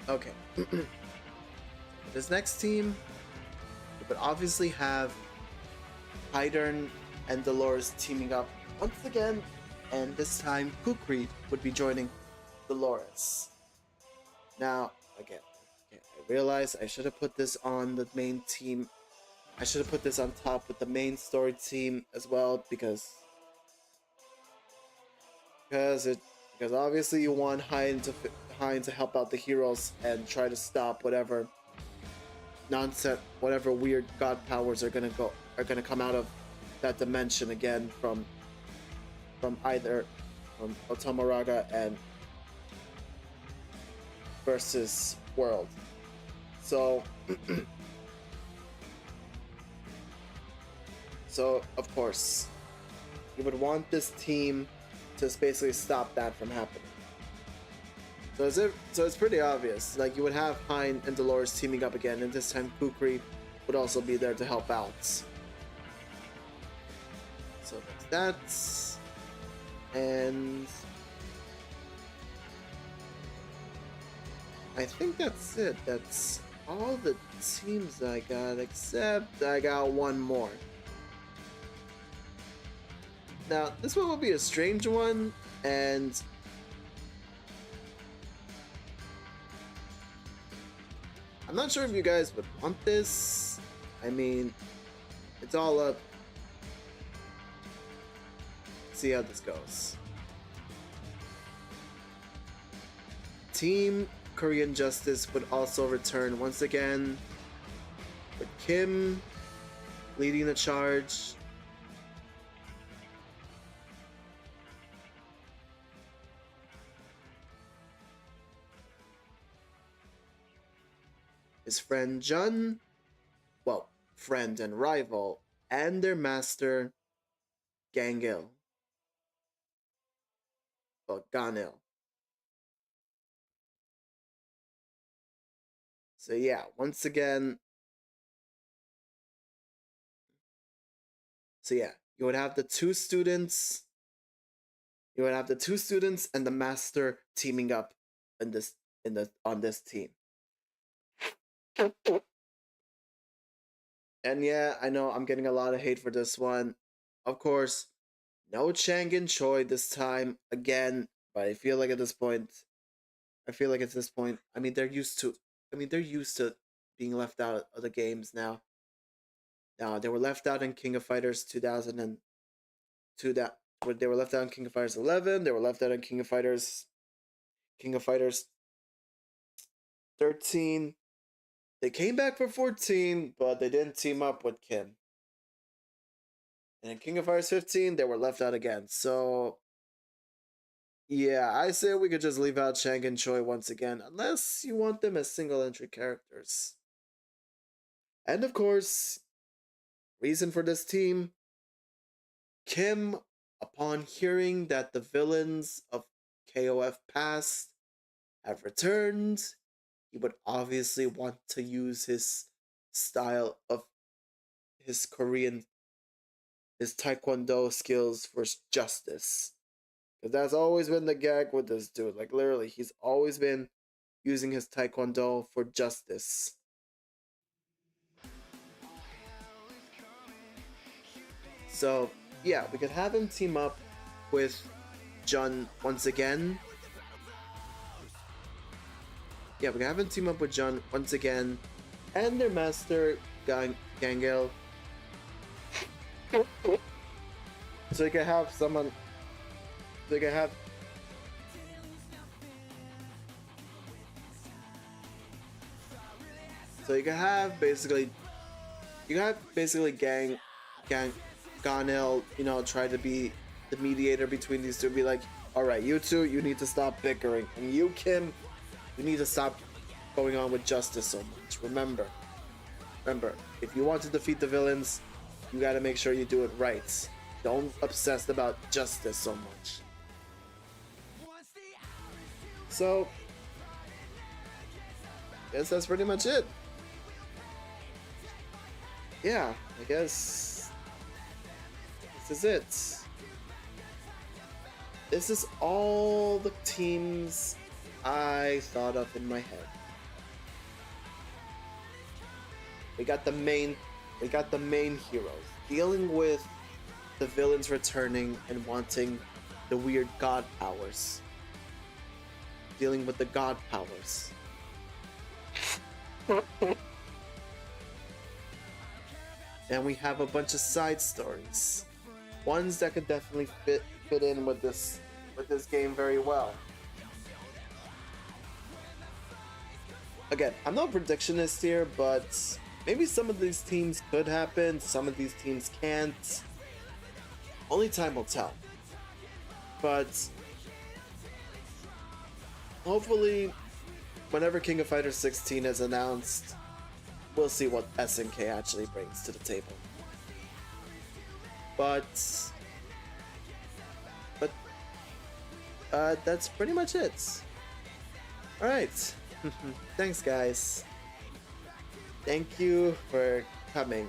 okay. This next team would obviously have Hydern and Dolores teaming up once again, and this time Kukri would be joining Dolores. Now, again, I realize I should have put this on the main team I should have put this on top with the main story team as well because it because obviously you want Hein to help out the heroes and try to stop whatever nonsense, whatever weird god powers are gonna come out of that dimension again from either from Otomaraga and versus World. So so of course you would want this team to basically stop that from happening. So it's pretty obvious. Like you would have Hein and Dolores teaming up again, and this time Kukri would also be there to help out. So that's that. And I think that's it. That's all the teams I got, except I got one more. Now, this one will be a strange one, and I'm not sure if you guys would want this. I mean, it's all up. See how this goes. Team Korean Justice would also return once again, with Kim leading the charge. His friend Jun, well, friend and rival, and their master, Gangil. Well, Ganil. So yeah, once again. So yeah, you would have the two students. You would have the two students and the master teaming up on this team. And yeah, I know I'm getting a lot of hate for this one. Of course, no Changin Choi this time again, but I feel like at this point, I mean, they're used to being left out of the games now. Now they were left out in King of Fighters 2002. They were left out in King of Fighters 11. They were left out in King of Fighters 13. They came back for 14, but they didn't team up with Kim. And in King of Fighters 15, they were left out again. So yeah, I say we could just leave out Chang and Choi once again, unless you want them as single entry characters. And of course, reason for this team, Kim, upon hearing that the villains of KOF past have returned, he would obviously want to use his style of his taekwondo skills for justice. Because that's always been the gag with this dude. Like, literally, he's always been using his taekwondo for justice. So, yeah, we could have him team up with Jun once again. Yeah, we can have him team up with Jun once again. And their master, Gangel. So you can have someone. So you can have. So you can have basically. You can have basically Ganel, try to be the mediator between these two. Be like, alright, you two, you need to stop bickering. And you, Kim, you need to stop going on with justice so much. Remember, if you want to defeat the villains, you gotta make sure you do it right. Don't obsess about justice so much. So, I guess that's pretty much it. Yeah, I guess this is it. This is all the teams I thought of in my head. We got the main heroes dealing with the villains returning and wanting the weird god powers. Dealing with the god powers. and we have a bunch of side stories, ones that could definitely fit in with this game very well. Again, I'm no predictionist here, but maybe some of these teams could happen, some of these teams can't. Only time will tell. But hopefully, whenever King of Fighters 16 is announced, we'll see what SNK actually brings to the table. But that's pretty much it. Alright. Thanks, guys. Thank you for coming,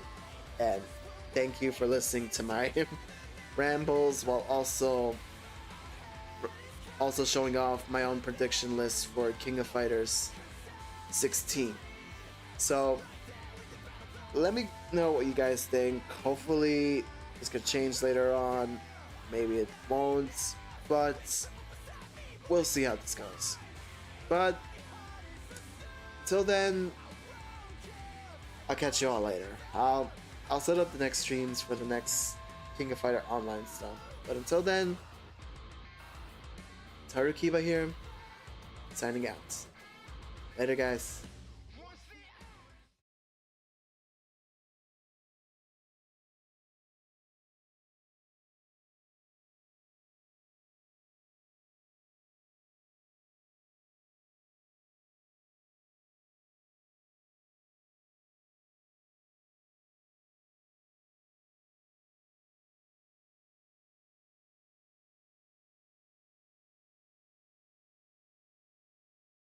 and thank you for listening to my rambles while also showing off my own prediction list for King of Fighters 16. So let me know what you guys think. Hopefully this could change later on. Maybe it won't, but we'll see how this goes. But till then, I'll catch you all later. I'll set up the next streams for the next King of Fighter online stuff. But until then, Kiba here, signing out. Later, guys.